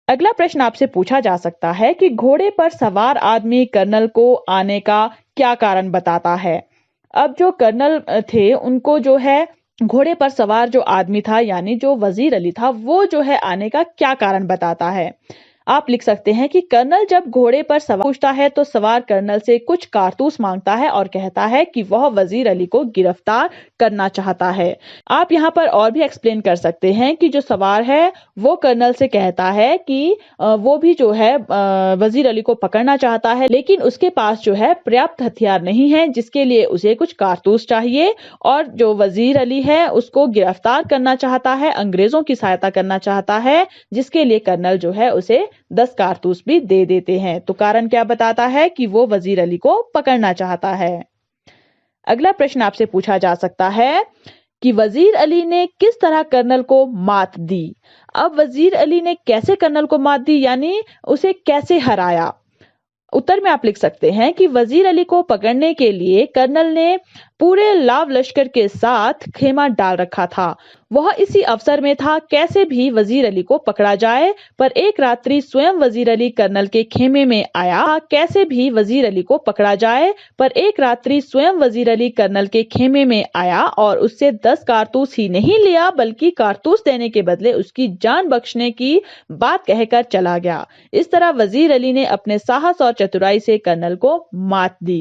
अगला प्रश्न आपसे पूछा जा सकता है कि घोड़े पर सवार आदमी कर्नल को आने का क्या कारण बताता है। अब जो कर्नल थे उनको जो है घोड़े पर सवार जो आदमी था यानी जो वजीर अली था वो जो है आने का क्या कारण बताता है। आप लिख सकते हैं कि कर्नल जब घोड़े पर सवार पूछता है तो सवार कर्नल से कुछ कारतूस मांगता है और कहता है कि वह वजीर अली को गिरफ्तार करना चाहता है। आप यहाँ पर और भी एक्सप्लेन कर सकते हैं कि जो सवार है वो कर्नल से कहता है कि वो भी जो है वजीर अली को पकड़ना चाहता है, लेकिन उसके पास जो है पर्याप्त हथियार नहीं है जिसके लिए उसे कुछ कारतूस चाहिए, और जो वजीर अली है उसको गिरफ्तार करना चाहता है, अंग्रेजों की सहायता करना चाहता है, जिसके लिए कर्नल जो है उसे 10 कारतूस भी दे देते हैं। तो कारण क्या बताता है कि वो वजीर अली को पकड़ना चाहता है। अगला प्रश्न आपसे पूछा जा सकता है कि वजीर अली ने किस तरह कर्नल को मात दी। अब वजीर अली ने कैसे कर्नल को मात दी यानी उसे कैसे हराया। उत्तर में आप लिख सकते हैं कि वजीर अली को पकड़ने के लिए कर्नल ने पूरे लाव लश्कर के साथ खेमा डाल रखा था। वह इसी अवसर में था कैसे भी वजीर अली को पकड़ा जाए, पर एक रात्रि स्वयं वजीर अली कर्नल के खेमे में आया। कैसे भी वजीर अली को पकड़ा जाए, पर एक रात्रि स्वयं वजीर अली कर्नल के खेमे में आया और उससे 10 कारतूस ही नहीं लिया बल्कि कारतूस देने के बदले उसकी जान बख्शने की बात कहकर चला गया। इस तरह वजीर अली ने अपने साहस और चतुराई से कर्नल को मात दी।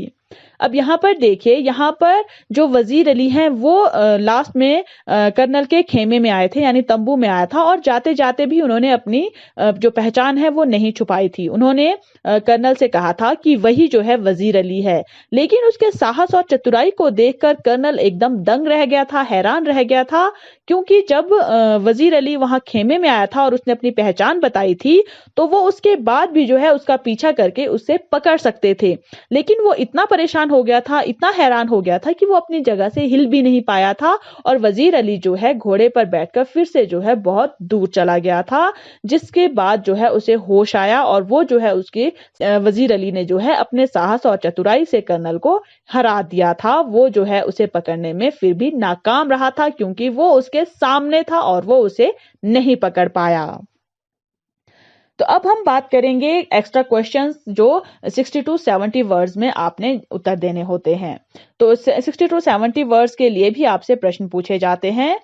अब यहाँ पर देखिए, यहाँ पर जो वजीर अली हैं वो लास्ट में कर्नल के खेमे में आए थे यानी तंबू में आया था, और जाते जाते भी उन्होंने अपनी जो पहचान है वो नहीं छुपाई थी। उन्होंने कर्नल से कहा था कि वही जो है वजीर अली है, लेकिन उसके साहस और चतुराई को देखकर कर्नल एकदम दंग रह गया था, हैरान रह गया था, क्योंकि जब वजीर अली वहां खेमे में आया था और उसने अपनी पहचान बताई थी तो वो उसके बाद भी जो है उसका पीछा करके उसे पकड़ सकते थे, लेकिन वो इतना परेशान हो गया था, इतना हैरान हो गया था कि वो अपनी जगह से हिल भी नहीं पाया था, और वजीर अली जो है घोड़े पर बैठकर फिर से जो है बहुत दूर चला गया था, जिसके बाद जो है उसे होश आया और वो जो है उसके वजीर अली ने जो है अपने साहस और चतुराई से कर्नल को हरा दिया था। वो जो है उसे पकड़ने में फिर भी नाकाम रहा था क्योंकि वो उसके सामने था और वो उसे नहीं पकड़ पाया। तो अब हम बात करेंगे एक्स्ट्रा क्वेश्चंस जो 60 to 70 वर्ड्स में आपने उत्तर देने होते हैं। तो 60 to 70 वर्ड्स के लिए भी आपसे प्रश्न पूछे जाते हैं।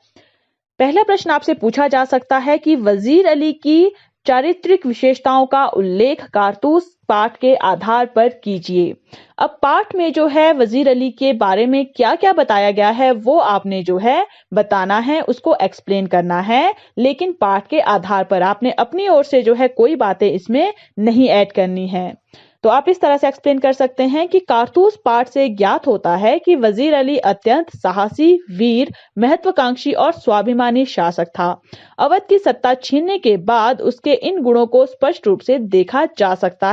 पहला प्रश्न आपसे पूछा जा सकता है कि वजीर अली की चारित्रिक विशेषताओं का उल्लेख कारतूस पाठ के आधार पर कीजिए। अब पाठ में जो है वजीर अली के बारे में क्या क्या बताया गया है वो आपने जो है बताना है, उसको एक्सप्लेन करना है, लेकिन पाठ के आधार पर आपने अपनी ओर से जो है कोई बातें इसमें नहीं ऐड करनी है। तो आप इस तरह से एक्सप्लेन कर सकते हैं कि कारतूस पाठ से ज्ञात होता है कि वजीर अली अत्यंत साहसी, वीर, महत्वाकांक्षी और स्वाभिमानी शासक था। अवध की सत्ता छीनने के बाद उसके इन गुणों को स्पष्ट रूप से देखा जा सकता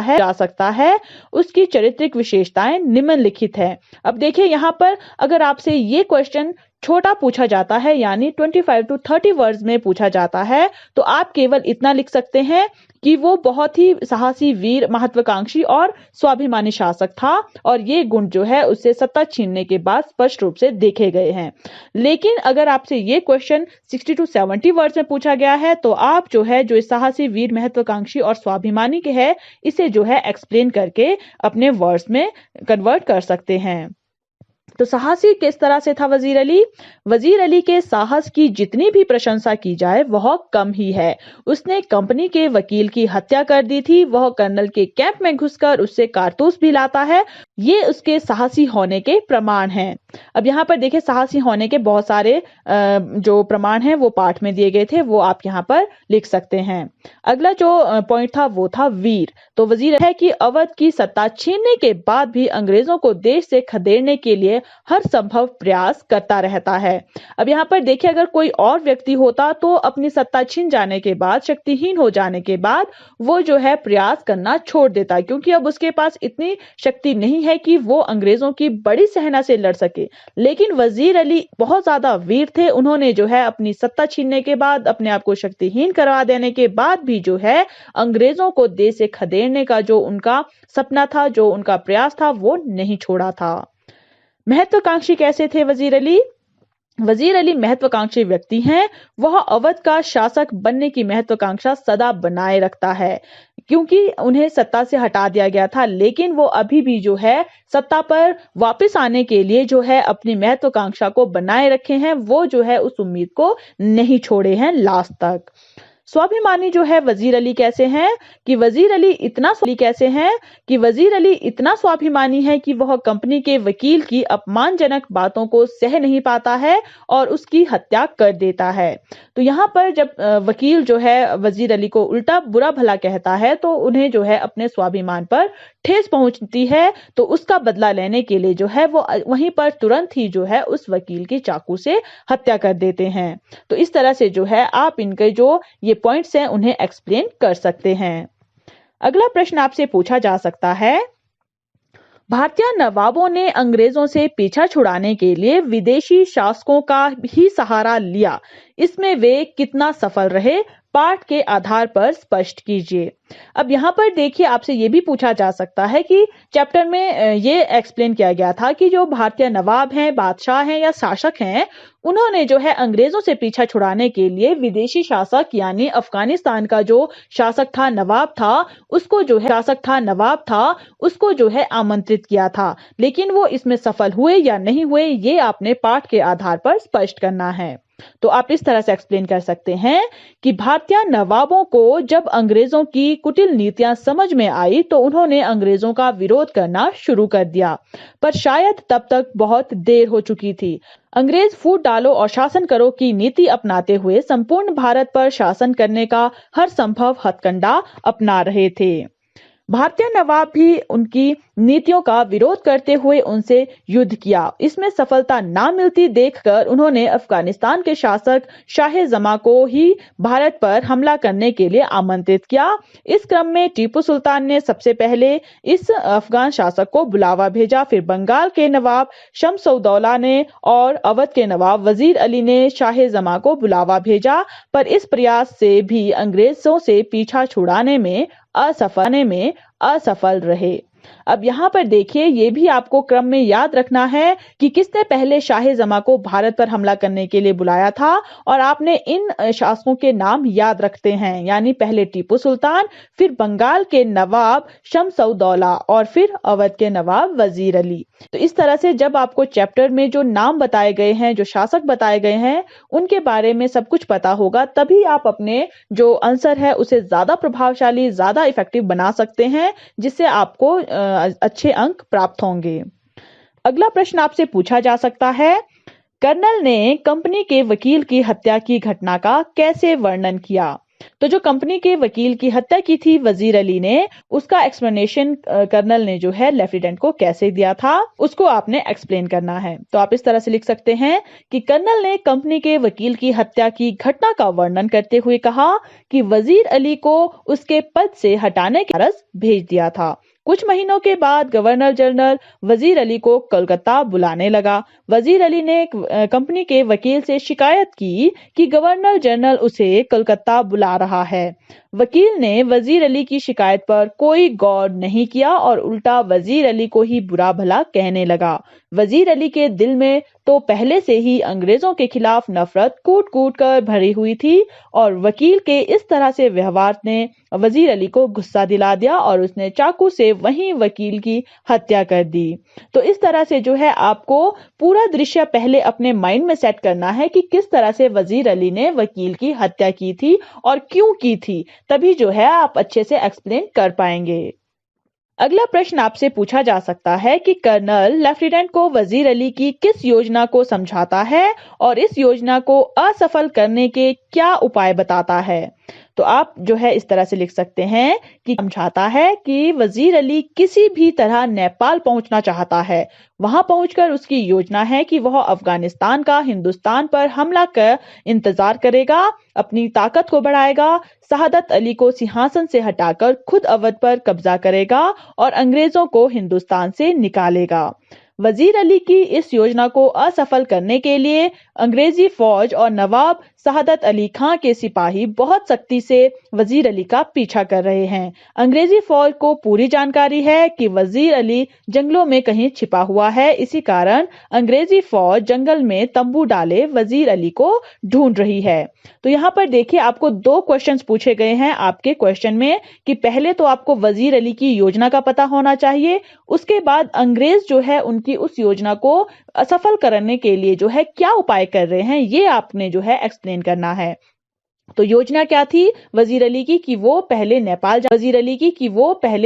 है। उसकी चारित्रिक विशेषताएं निम्नलिखित है। अब देखिए, यहाँ पर अगर आपसे ये क्वेश्चन छोटा पूछा जाता है यानी 25 to 30 वर्ड्स में पूछा जाता है तो आप केवल इतना लिख सकते हैं कि वो बहुत ही साहसी, वीर, महत्वाकांक्षी और स्वाभिमानी शासक था, और ये गुण जो है उससे सत्ता छीनने के बाद स्पष्ट रूप से देखे गए हैं। लेकिन अगर आपसे ये क्वेश्चन 60 to 70 वर्ड्स में पूछा गया है तो आप जो है जो साहसी, वीर, महत्वाकांक्षी और स्वाभिमानी के है इसे जो है एक्सप्लेन करके अपने वर्ड्स में कन्वर्ट कर सकते हैं। तो साहसी किस तरह से था वजीर अली? वजीर अली के साहस की जितनी भी प्रशंसा की जाए वह कम ही है। उसने कंपनी के वकील की हत्या कर दी थी, वह कर्नल के कैंप में घुसकर उससे कारतूस भी लाता है, ये उसके साहसी होने के प्रमाण हैं। अब यहाँ पर देखिए, साहसी होने के बहुत सारे जो प्रमाण हैं वो पाठ में दिए गए थे, वो आप यहाँ पर लिख सकते हैं। अगला जो पॉइंट था वो था वीर। तो वजीर है कि अवध की सत्ता छीनने के बाद भी अंग्रेजों को देश से खदेड़ने के लिए हर संभव प्रयास करता रहता है। अब यहाँ पर देखिए, अगर कोई और व्यक्ति होता तो अपनी सत्ता छीन जाने के बाद, शक्तिहीन हो जाने के बाद वो जो है प्रयास करना छोड़ देता, क्योंकि अब उसके पास इतनी शक्ति नहीं है कि वो अंग्रेजों की बड़ी सेना से लड़ सके। लेकिन वजीर अली बहुत ज्यादा वीर थे, उन्होंने जो है अपनी सत्ता छीनने के बाद, अपने आप को शक्तिहीन करवा देने के बाद भी जो है अंग्रेजों को देश से खदेड़ने का जो उनका सपना था, जो उनका प्रयास था, वो नहीं छोड़ा था। महत्वाकांक्षी कैसे थे वजीर अली? वजीर अली महत्वाकांक्षी व्यक्ति हैं। वह अवध का शासक बनने की महत्वाकांक्षा सदा बनाए रखता है, क्योंकि उन्हें सत्ता से हटा दिया गया था, लेकिन वो अभी भी जो है सत्ता पर वापस आने के लिए जो है अपनी महत्वाकांक्षा को बनाए रखे हैं। वो जो है उस उम्मीद को नहीं छोड़े हैं लास्ट तक। स्वाभिमानी जो है वजीर अली कैसे हैं कि वजीर अली इतना स्वाभिमानी है कि वह कंपनी के वकील की अपमानजनक बातों को सह नहीं पाता है और उसकी हत्या कर देता है। तो यहाँ पर जब वकील जो है वजीर अली को उल्टा बुरा भला कहता है तो उन्हें जो है अपने स्वाभिमान पर ठेस पहुंचती है, तो उसका बदला लेने के लिए जो है वो वहीं पर तुरंत ही जो है उस वकील की चाकू से हत्या कर देते हैं। तो इस तरह से जो है आप इनके जो ये पॉइंट्स हैं उन्हें एक्सप्लेन कर सकते हैं। अगला प्रश्न आपसे पूछा जा सकता है, भारतीय नवाबों ने अंग्रेजों से पीछा छुड़ाने के लिए विदेशी शासकों का ही सहारा लिया, इसमें वे कितना सफल रहे? पाठ के आधार पर स्पष्ट कीजिए। अब यहाँ पर देखिए आपसे ये भी पूछा जा सकता है कि चैप्टर में ये एक्सप्लेन किया गया था कि जो भारतीय नवाब हैं, बादशाह हैं या शासक हैं, उन्होंने जो है अंग्रेजों से पीछा छुड़ाने के लिए विदेशी शासक यानी अफगानिस्तान का जो शासक था, नवाब था, उसको जो है आमंत्रित किया था। लेकिन वो इसमें सफल हुए या नहीं हुए, ये आपने पाठ के आधार पर स्पष्ट करना है। तो आप इस तरह से एक्सप्लेन कर सकते हैं कि भारतीय नवाबों को जब अंग्रेजों की कुटिल नीतियां समझ में आई तो उन्होंने अंग्रेजों का विरोध करना शुरू कर दिया, पर शायद तब तक बहुत देर हो चुकी थी। अंग्रेज फूट डालो और शासन करो की नीति अपनाते हुए संपूर्ण भारत पर शासन करने का हर संभव हथकंडा अपना रहे थे। भारतीय नवाब भी उनकी नीतियों का विरोध करते हुए उनसे युद्ध किया। इसमें सफलता ना मिलती देखकर उन्होंने अफगानिस्तान के शासक शाह जमा को ही भारत पर हमला करने के लिए आमंत्रित किया। इस क्रम में टीपू सुल्तान ने सबसे पहले इस अफगान शासक को बुलावा भेजा, फिर बंगाल के नवाब शम्स-उद-दौला ने और अवध के नवाब वजीर अली ने शाह जमा को बुलावा भेजा, पर इस प्रयास से भी अंग्रेजों से पीछा छुड़ाने में असफल रहे। अब यहाँ पर देखिए, ये भी आपको क्रम में याद रखना है कि किसने पहले शाह जमा को भारत पर हमला करने के लिए बुलाया था, और आपने इन शासकों के नाम याद रखते हैं, यानी पहले टीपू सुल्तान, फिर बंगाल के नवाब शम्स-उद-दौला और फिर अवध के नवाब वजीर अली। तो इस तरह से जब आपको चैप्टर में जो नाम बताए गए हैं, जो शासक बताए गए हैं, उनके बारे में सब कुछ पता होगा, तभी आप अपने जो आंसर है उसे ज्यादा प्रभावशाली, ज्यादा इफेक्टिव बना सकते हैं, जिससे आपको अच्छे अंक प्राप्त होंगे। अगला प्रश्न आपसे पूछा जा सकता है, कर्नल ने कंपनी के वकील की हत्या की घटना का कैसे वर्णन किया? तो जो कंपनी के वकील की हत्या की थी वजीर अली ने, उसका एक्सप्लेनेशन कर्नल ने जो है लेफ्टिनेंट को कैसे दिया था, उसको आपने एक्सप्लेन करना है। तो आप इस तरह से लिख सकते हैं कि कर्नल ने कंपनी के वकील की हत्या की घटना का वर्णन करते हुए कहा कि वजीर अली को उसके पद से हटाने के अर्ज भेज दिया था। कुछ महीनों के बाद गवर्नर जनरल वजीर अली को कोलकाता बुलाने लगा। वजीर अली ने कंपनी के वकील से शिकायत की कि गवर्नर जनरल उसे कोलकाता बुला रहा है। वकील ने वजीर अली की शिकायत पर कोई गौर नहीं किया और उल्टा वजीर अली को ही बुरा भला कहने लगा। वजीर अली के दिल में तो पहले से ही अंग्रेजों के खिलाफ नफरत कूट कूट कर भरी हुई थी, और वकील के इस तरह से व्यवहार ने वजीर अली को गुस्सा दिला दिया और उसने चाकू से वहीं वकील की हत्या कर दी। तो इस तरह से जो है आपको पूरा दृश्य पहले अपने माइंड में सेट करना है कि किस तरह से वजीर अली ने वकील की हत्या की थी और क्यों की थी, तभी जो है आप अच्छे से एक्सप्लेन कर पाएंगे। अगला प्रश्न आपसे पूछा जा सकता है कि कर्नल लेफ्टिनेंट को वजीर अली की किस योजना को समझाता है और इस योजना को असफल करने के क्या उपाय बताता है? तो आप जो है इस तरह से लिख सकते हैं कि समझाता है कि वजीर अली किसी भी तरह नेपाल पहुंचना चाहता है। वहां पहुंचकर उसकी योजना है कि वह अफगानिस्तान का हिंदुस्तान पर हमला कर इंतजार करेगा, अपनी ताकत को बढ़ाएगा, शहादत अली को सिंहासन से हटाकर खुद अवध पर कब्जा करेगा और अंग्रेजों को हिंदुस्तान से निकालेगा। वजीर अली की इस योजना को असफल करने के लिए अंग्रेजी फौज और नवाब शहादत अली खां के सिपाही बहुत सख्ती से वजीर अली का पीछा कर रहे हैं। अंग्रेजी फौज को पूरी जानकारी है कि वजीर अली जंगलों में कहीं छिपा हुआ है। इसी कारण अंग्रेजी फौज जंगल में तंबू डाले वजीर अली को ढूंढ रही है। तो यहाँ पर देखिए, आपको 2 क्वेश्चंस पूछे गए हैं आपके क्वेश्चन में कि पहले तो आपको वजीर अली की योजना का पता होना चाहिए, उसके बाद अंग्रेज जो है उनकी उस योजना को असफल करने के लिए जो है क्या उपाय कर रहे हैं, ये आपने जो है एक्सप्लेन करना है। तो योजना क्या थी वजीर अली की कि वो पहले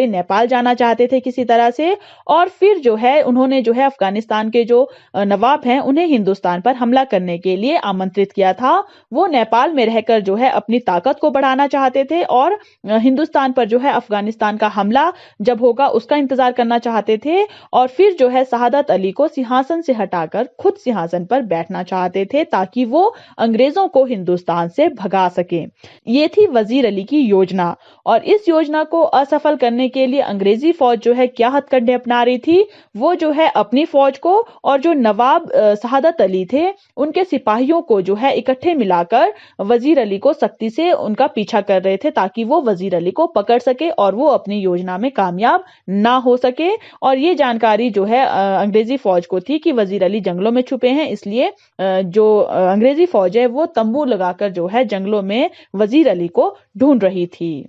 नेपाल जाना चाहते थे किसी तरह से, और फिर जो है उन्होंने जो है अफगानिस्तान के जो नवाब हैं उन्हें हिंदुस्तान पर हमला करने के लिए आमंत्रित किया था। वो नेपाल में रहकर जो है अपनी ताकत को बढ़ाना चाहते थे और हिंदुस्तान पर जो है अफगानिस्तान का हमला जब होगा उसका इंतजार करना चाहते थे, और फिर जो है शहादत अली को सिंहासन से हटाकर खुद सिंहासन पर बैठना चाहते थे ताकि वो अंग्रेजों को हिंदुस्तान से भगा सके। ये थी वजीर अली की योजना, और इस योजना को असफल करने के लिए अंग्रेजी फौज जो है क्या हथकंडे अपना रही थी, वो जो है अपनी फौज को और जो नवाब शहादत अली थे उनके सिपाहियों को जो है इकट्ठे मिलाकर वजीर अली को सख्ती से उनका पीछा कर रहे थे ताकि वो वजीर अली को पकड़ सके और वो अपनी योजना में कामयाब ना हो सके। और ये जानकारी जो है अंग्रेजी फौज को थी कि वजीर अली जंगलों में छुपे हैं, इसलिए जो अंग्रेजी फौज है वो तंबू लगाकर जो है जंगलों में वजीर अली को ढूंढ रही थी।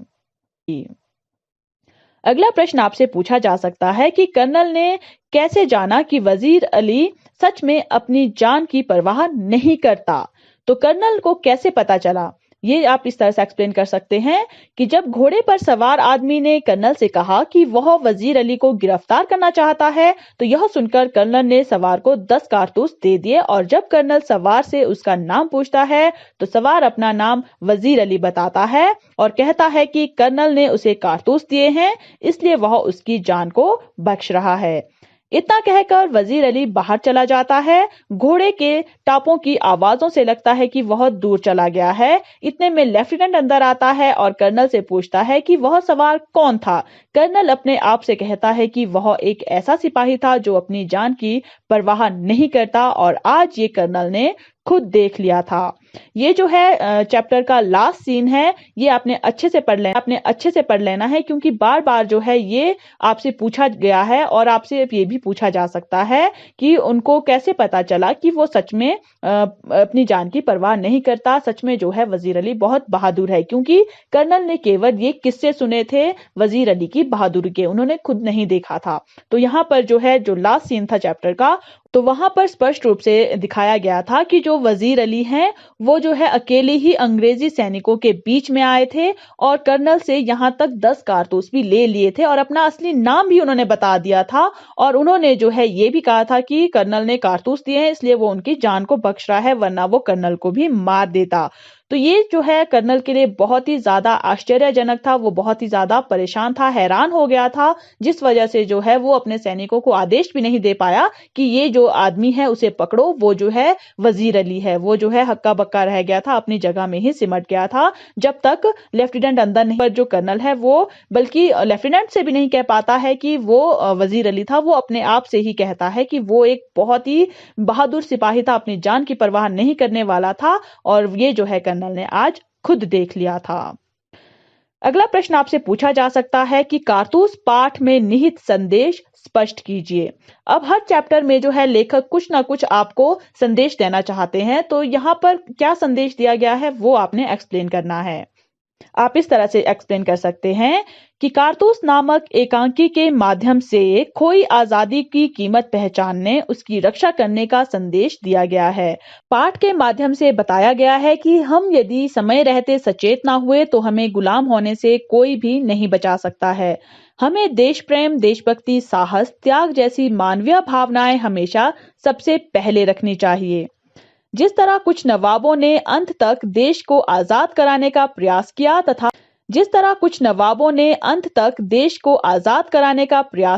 अगला प्रश्न आपसे पूछा जा सकता है कि कर्नल ने कैसे जाना कि वजीर अली सच में अपनी जान की परवाह नहीं करता। तो कर्नल को कैसे पता चला, ये आप इस तरह से एक्सप्लेन कर सकते हैं कि जब घोड़े पर सवार आदमी ने कर्नल से कहा कि वह वजीर अली को गिरफ्तार करना चाहता है, तो यह सुनकर कर्नल ने सवार को 10 कारतूस दे दिए, और जब कर्नल सवार से उसका नाम पूछता है तो सवार अपना नाम वजीर अली बताता है और कहता है कि कर्नल ने उसे कारतूस दिए हैं, इसलिए वह उसकी जान को बख्श रहा है। इतना कहकर वजीर अली बाहर चला जाता है। घोड़े के टापों की आवाजों से लगता है कि वह दूर चला गया है। इतने में लेफ्टिनेंट अंदर आता है और कर्नल से पूछता है कि वह सवार कौन था। कर्नल अपने आप से कहता है कि वह एक ऐसा सिपाही था जो अपनी जान की परवाह नहीं करता, और आज ये कर्नल ने खुद देख लिया था। ये जो है चैप्टर का लास्ट सीन है, ये आपने अच्छे से पढ़ लेना है क्योंकि बार बार जो है ये आपसे पूछा गया है, और आपसे ये भी पूछा जा सकता है कि उनको कैसे पता चला कि वो सच में अपनी जान की परवाह नहीं करता। सच में जो है वजीर अली बहुत बहादुर है, क्योंकि कर्नल ने केवल ये किस्से सुने थे वजीर अली की बहादुरी के, उन्होंने खुद नहीं देखा था। तो यहाँ पर जो है जो लास्ट सीन था चैप्टर का, तो वहां पर स्पष्ट रूप से दिखाया गया था कि जो वजीर अली हैं वो जो है अकेले ही अंग्रेजी सैनिकों के बीच में आए थे और कर्नल से यहां तक 10 कारतूस भी ले लिए थे और अपना असली नाम भी उन्होंने बता दिया था, और उन्होंने जो है ये भी कहा था कि कर्नल ने कारतूस दिए हैं इसलिए वो उनकी जान को बख्श रहा है, वरना वो कर्नल को भी मार देता। तो ये जो है कर्नल के लिए बहुत ही ज्यादा आश्चर्यजनक था, वो बहुत ही ज्यादा परेशान था, हैरान हो गया था, जिस वजह से जो है वो अपने सैनिकों को आदेश भी नहीं दे पाया कि ये जो आदमी है उसे पकड़ो, वो जो है वजीर अली है। वो जो है हक्का बक्का रह गया था, अपनी जगह में ही सिमट गया था जब तक लेफ्टिनेंट अंदर नहीं। पर जो कर्नल है वो बल्कि लेफ्टिनेंट से भी नहीं कह पाता है कि वो वजीर अली था, वो अपने आप से ही कहता है कि वो एक बहुत ही बहादुर सिपाही था, अपनी जान की परवाह नहीं करने वाला था, और ये जो है कर्नल ने आज खुद देख लिया था। अगला प्रश्न आपसे पूछा जा सकता है कि कारतूस पाठ में निहित संदेश स्पष्ट कीजिए। अब हर चैप्टर में जो है लेखक कुछ ना कुछ आपको संदेश देना चाहते हैं, तो यहाँ पर क्या संदेश दिया गया है वो आपने एक्सप्लेन करना है। आप इस तरह से एक्सप्लेन कर सकते हैं कि कारतूस नामक एकांकी के माध्यम से खोई आजादी की कीमत पहचानने, उसकी रक्षा करने का संदेश दिया गया है। पाठ के माध्यम से बताया गया है कि हम यदि समय रहते सचेत ना हुए तो हमें गुलाम होने से कोई भी नहीं बचा सकता है। हमें देश प्रेम, देशभक्ति, साहस, त्याग जैसी मानवीय भावनाएं हमेशा सबसे पहले रखनी चाहिए। जिस तरह कुछ नवाबों ने अंत तक देश को आजाद कराने का प्रयास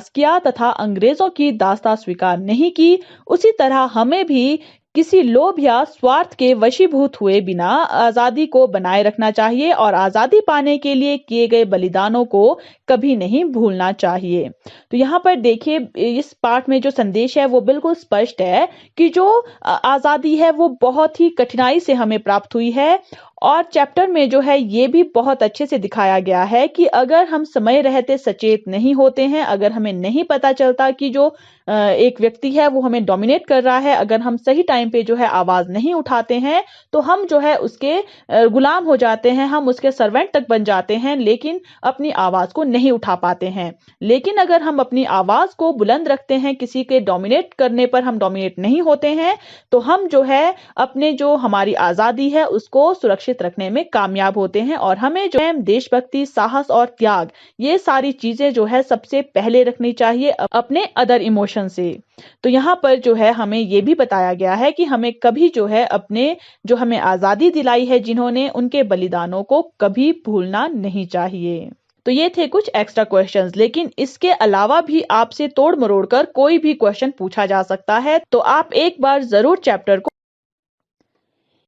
किया तथा अंग्रेजों की दास्तां स्वीकार नहीं की, उसी तरह हमें भी किसी लोभ या स्वार्थ के वशीभूत हुए बिना आजादी को बनाए रखना चाहिए और आजादी पाने के लिए किए गए बलिदानों को कभी नहीं भूलना चाहिए। तो यहाँ पर देखिए, इस पाठ में जो संदेश है वो बिल्कुल स्पष्ट है कि जो आजादी है वो बहुत ही कठिनाई से हमें प्राप्त हुई है। और चैप्टर में जो है ये भी बहुत अच्छे से दिखाया गया है कि अगर हम समय रहते सचेत नहीं होते हैं, अगर हमें नहीं पता चलता कि जो एक व्यक्ति है वो हमें डोमिनेट कर रहा है, अगर हम सही टाइम पे जो है आवाज नहीं उठाते हैं तो हम जो है उसके गुलाम हो जाते हैं, हम उसके सर्वेंट तक बन जाते हैं, लेकिन अपनी आवाज को नहीं उठा पाते हैं। लेकिन अगर हम अपनी आवाज को बुलंद रखते हैं, किसी के डोमिनेट करने पर हम डोमिनेट नहीं होते हैं, तो हम जो है अपने जो हमारी आजादी है उसको सुरक्षित रखने में कामयाब होते हैं। और हमें जो है देशभक्ति, साहस और त्याग, ये सारी चीजें जो है सबसे पहले रखनी चाहिए अपने अदर इमोशन से। तो यहाँ पर जो है हमें ये भी बताया गया है कि हमें कभी जो है अपने जो हमें आजादी दिलाई है जिन्होंने, उनके बलिदानों को कभी भूलना नहीं चाहिए। तो ये थे कुछ एक्स्ट्रा क्वेश्चंस, लेकिन इसके अलावा भी आपसे तोड़ मरोड़ कर कोई भी क्वेश्चन पूछा जा सकता है, तो आप एक बार जरूर चैप्टर को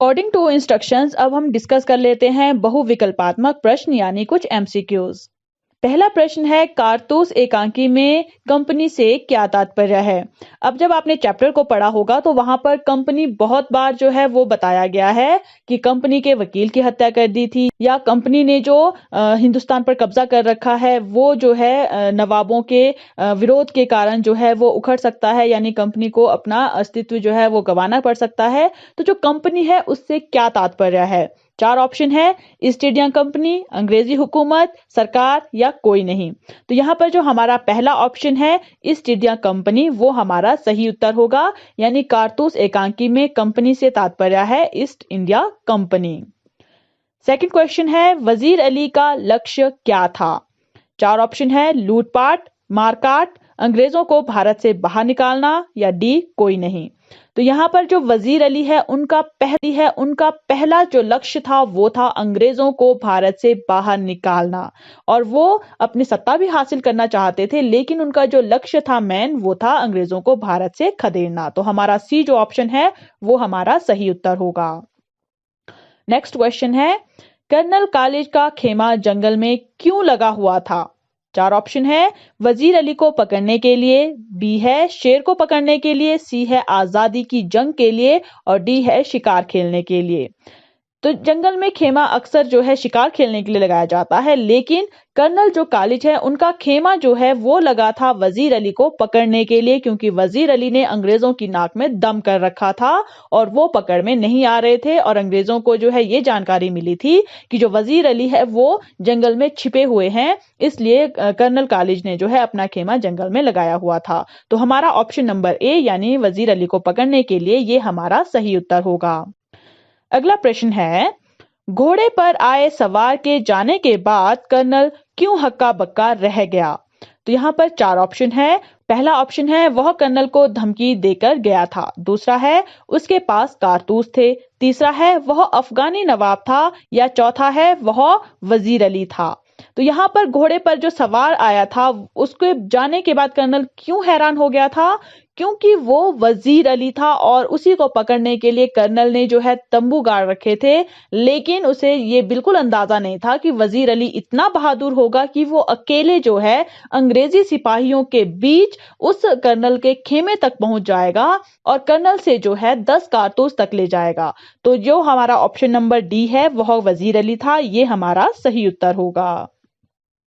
अकॉर्डिंग टू इंस्ट्रक्शंस अब हम डिस्कस कर लेते हैं बहुविकल्पात्मक प्रश्न यानी कुछ एमसीक्यूज। पहला प्रश्न है, कारतूस एकांकी में कंपनी से क्या तात्पर्य है। अब जब आपने चैप्टर को पढ़ा होगा तो वहां पर कंपनी बहुत बार जो है वो बताया गया है कि कंपनी के वकील की हत्या कर दी थी, या कंपनी ने जो हिंदुस्तान पर कब्जा कर रखा है वो जो है नवाबों के विरोध के कारण जो है वो उखड़ सकता है, यानी कंपनी को अपना अस्तित्व जो है वो गंवाना पड़ सकता है। तो जो कंपनी है उससे क्या तात्पर्य है। 4 ऑप्शन है, ईस्ट इंडिया कंपनी, अंग्रेजी हुकूमत, सरकार या कोई नहीं। तो यहाँ पर जो हमारा पहला ऑप्शन है ईस्ट इंडिया कंपनी, वो हमारा सही उत्तर होगा, यानी कारतूस एकांकी में कंपनी से तात्पर्य है east India company. Second question है, वजीर अली का लक्ष्य क्या था। 4 ऑप्शन है, लूटपाट, मारकाट, अंग्रेजों को भारत से बाहर निकालना या डी कोई नहीं। तो यहाँ पर जो वजीर अली है उनका पहला जो लक्ष्य था वो था अंग्रेजों को भारत से बाहर निकालना, और वो अपनी सत्ता भी हासिल करना चाहते थे, लेकिन उनका जो लक्ष्य था मेन वो था अंग्रेजों को भारत से खदेड़ना। तो हमारा सी जो ऑप्शन है वो हमारा सही उत्तर होगा। नेक्स्ट क्वेश्चन है, कर्नल कॉलेज का खेमा जंगल में क्यों लगा हुआ था। 4 ऑप्शन है, वजीर अली को पकड़ने के लिए, बी है शेर को पकड़ने के लिए, सी है आजादी की जंग के लिए और डी है शिकार खेलने के लिए। तो जंगल में खेमा अक्सर जो है शिकार खेलने के लिए लगाया जाता है, लेकिन कर्नल जो कॉलेज है उनका खेमा जो है वो लगा था वजीर अली को पकड़ने के लिए, क्योंकि वजीर अली ने अंग्रेजों की नाक में दम कर रखा था और वो पकड़ में नहीं आ रहे थे, और अंग्रेजों को जो है ये जानकारी मिली थी कि जो वजीर अली है वो जंगल में छिपे हुए हैं, इसलिए कर्नल कॉलेज ने जो है अपना खेमा जंगल में लगाया हुआ था। तो हमारा ऑप्शन नंबर ए यानी वजीर अली को पकड़ने के लिए ये हमारा सही उत्तर होगा। अगला प्रश्न है, घोड़े पर आए सवार के जाने के बाद कर्नल क्यों हक्का बक्का रह गया। तो यहाँ पर 4 ऑप्शन है। पहला ऑप्शन है, वह कर्नल को धमकी देकर गया था। दूसरा है, उसके पास कारतूस थे। तीसरा है, वह अफगानी नवाब था, या चौथा है, वह वजीर अली था। तो यहाँ पर घोड़े पर जो सवार आया था उसके जाने के बाद कर्नल क्यों हैरान हो गया था, क्योंकि वो वजीर अली था और उसी को पकड़ने के लिए कर्नल ने जो है तंबू गाड़ रखे थे, लेकिन उसे ये बिल्कुल अंदाजा नहीं था कि वजीर अली इतना बहादुर होगा कि वो अकेले जो है अंग्रेजी सिपाहियों के बीच उस कर्नल के खेमे तक पहुंच जाएगा और कर्नल से जो है 10 कारतूस तक ले जाएगा। तो जो हमारा ऑप्शन नंबर डी है वह वजीर अली था, ये हमारा सही उत्तर होगा।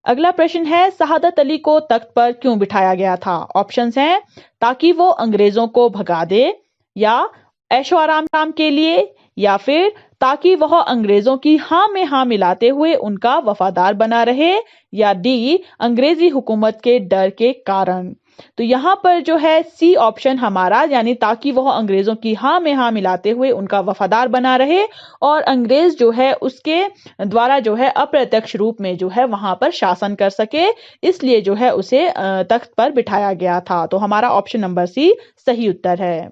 अगला प्रश्न है, शहादत अली को तख्त पर क्यों बिठाया गया था। ऑप्शंस हैं, ताकि वो अंग्रेजों को भगा दे, या ऐशो आराम के लिए, या फिर ताकि वह अंग्रेजों की हाँ में हाँ मिलाते हुए उनका वफादार बना रहे, या डी अंग्रेजी हुकूमत के डर के कारण। तो यहाँ पर जो है सी ऑप्शन हमारा, यानी ताकि वह अंग्रेजों की हाँ में हाँ मिलाते हुए उनका वफादार बना रहे और अंग्रेज जो है उसके द्वारा जो है अप्रत्यक्ष रूप में जो है वहां पर शासन कर सके, इसलिए जो है उसे तख्त पर बिठाया गया था। तो हमारा ऑप्शन नंबर सी सही उत्तर है।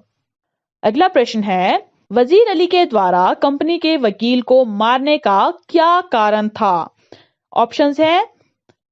अगला प्रश्न है, वजीर अली के द्वारा कंपनी के वकील को मारने का क्या कारण था। ऑप्शंस हैं,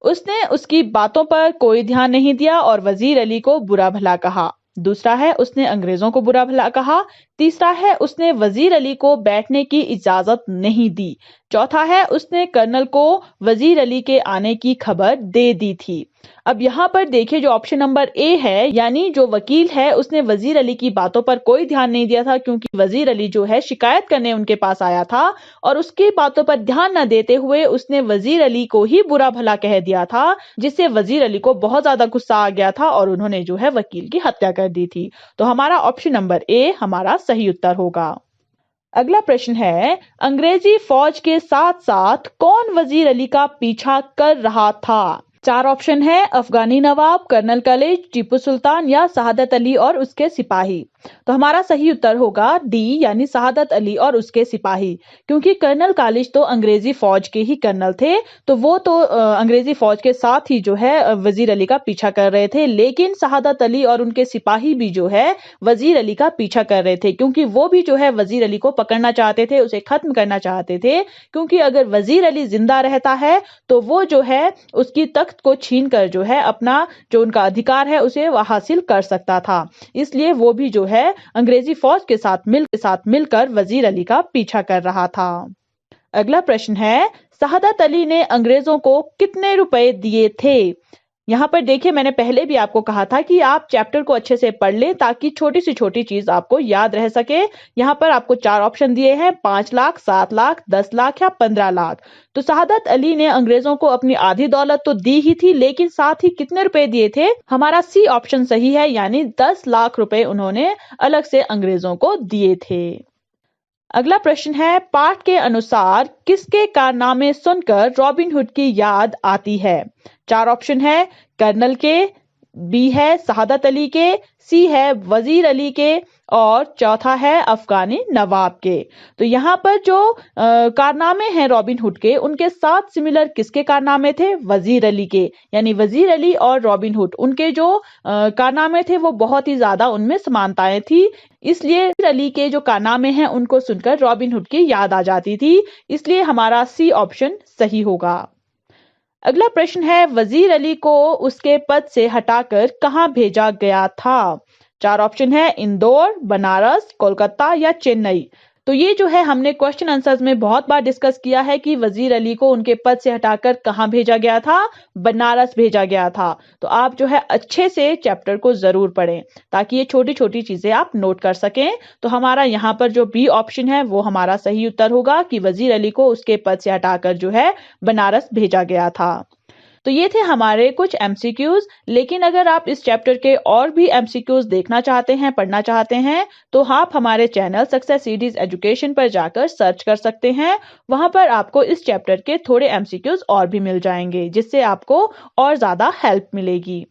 उसने उसकी बातों पर कोई ध्यान नहीं दिया और वजीर अली को बुरा भला कहा, दूसरा है उसने अंग्रेजों को बुरा भला कहा। तीसरा है उसने वजीर अली को बैठने की इजाजत नहीं दी। चौथा है उसने कर्नल को वजीर अली के आने की खबर दे दी थी। अब यहाँ पर देखिए जो ऑप्शन नंबर ए है, यानी जो वकील है उसने वजीर अली की बातों पर कोई ध्यान नहीं दिया था, क्योंकि वजीर अली जो है शिकायत करने उनके पास आया था और उसकी बातों पर ध्यान न देते हुए उसने वजीर अली को ही बुरा भला कह दिया था, जिससे वजीर अली को बहुत ज्यादा गुस्सा आ गया था और उन्होंने जो है वकील की हत्या कर दी थी। तो हमारा ऑप्शन नंबर ए हमारा सही उत्तर होगा। अगला प्रश्न है, अंग्रेजी फौज के साथ साथ कौन वजीर अली का पीछा कर रहा था? चार ऑप्शन है, अफगानी नवाब, कर्नल कलेज, टीपू सुल्तान या शहादत अली और उसके सिपाही। तो हमारा सही उत्तर होगा डी, यानी शहादत अली और उसके सिपाही, क्योंकि कर्नल कॉलेज तो अंग्रेजी फौज के ही कर्नल थे, तो वो तो अंग्रेजी फौज के साथ ही जो है वजीर अली का पीछा कर रहे थे, लेकिन शहादत अली और उनके सिपाही भी जो है वजीर अली का पीछा कर रहे थे, क्योंकि वो भी जो है वजीर अली को पकड़ना चाहते थे, उसे खत्म करना चाहते थे, क्योंकि अगर वजीर अली जिंदा रहता है तो वो जो है उसकी तख्त को छीन कर जो है अपना जो उनका अधिकार है उसे हासिल कर सकता था। इसलिए वो भी जो है अंग्रेजी फौज के साथ मिलकर वजीर अली का पीछा कर रहा था। अगला प्रश्न है, शहादत अली ने अंग्रेजों को कितने रुपए दिए थे? यहाँ पर देखिए मैंने पहले भी आपको कहा था कि आप चैप्टर को अच्छे से पढ़ लें ताकि छोटी से छोटी चीज आपको याद रह सके। यहाँ पर आपको चार ऑप्शन दिए हैं, 5 लाख, 7 लाख, 10 लाख या 15 लाख। तो शहादत अली ने अंग्रेजों को अपनी आधी दौलत तो दी ही थी, लेकिन साथ ही कितने रुपए दिए थे? हमारा सी ऑप्शन सही है, यानी 10 लाख रुपए उन्होंने अलग से अंग्रेजों को दिए थे। अगला प्रश्न है, पाठ के अनुसार किसके कारनामे सुनकर रॉबिनहुड की याद आती है? चार ऑप्शन है, कर्नल के, बी है शहादत अली के, सी है वजीर अली के और चौथा है अफगानी नवाब के। तो यहाँ पर जो कारनामे हैं रॉबिनहुड के, उनके साथ सिमिलर किसके कारनामे थे? वजीर अली के, यानी वजीर अली और रॉबिनहुड उनके जो कारनामे थे वो बहुत ही ज्यादा उनमें समानताएं थी, इसलिए वजीर अली के जो कारनामे हैं उनको सुनकर रॉबिनहुड की याद आ जाती थी, इसलिए हमारा सी ऑप्शन सही होगा। अगला प्रश्न है, वजीर अली को उसके पद से हटाकर कहां भेजा गया था? चार ऑप्शन है, इंदौर, बनारस, कोलकाता या चेन्नई। तो ये जो है हमने क्वेश्चन आंसर्स में बहुत बार डिस्कस किया है कि वजीर अली को उनके पद से हटाकर कहां भेजा गया था? बनारस भेजा गया था। तो आप जो है अच्छे से चैप्टर को जरूर पढ़ें ताकि ये छोटी छोटी चीजें आप नोट कर सकें। तो हमारा यहाँ पर जो बी ऑप्शन है वो हमारा सही उत्तर होगा कि वजीर अली को उसके पद से हटाकर जो है बनारस भेजा गया था। तो ये थे हमारे कुछ एमसीक्यूज, लेकिन अगर आप इस चैप्टर के और भी एमसीक्यूज देखना चाहते हैं, पढ़ना चाहते हैं, तो आप हमारे चैनल सक्सेस सीडीज एजुकेशन पर जाकर सर्च कर सकते हैं। वहां पर आपको इस चैप्टर के थोड़े एमसीक्यूज और भी मिल जाएंगे, जिससे आपको और ज्यादा हेल्प मिलेगी।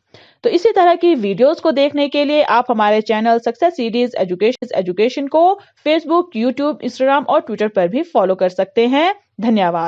तो इसी तरह की वीडियोस को देखने के लिए आप हमारे चैनल सक्सेस सीडीज एजुकेशन को फेसबुक, यूट्यूब, इंस्टाग्राम और ट्विटर पर भी फॉलो कर सकते हैं। धन्यवाद।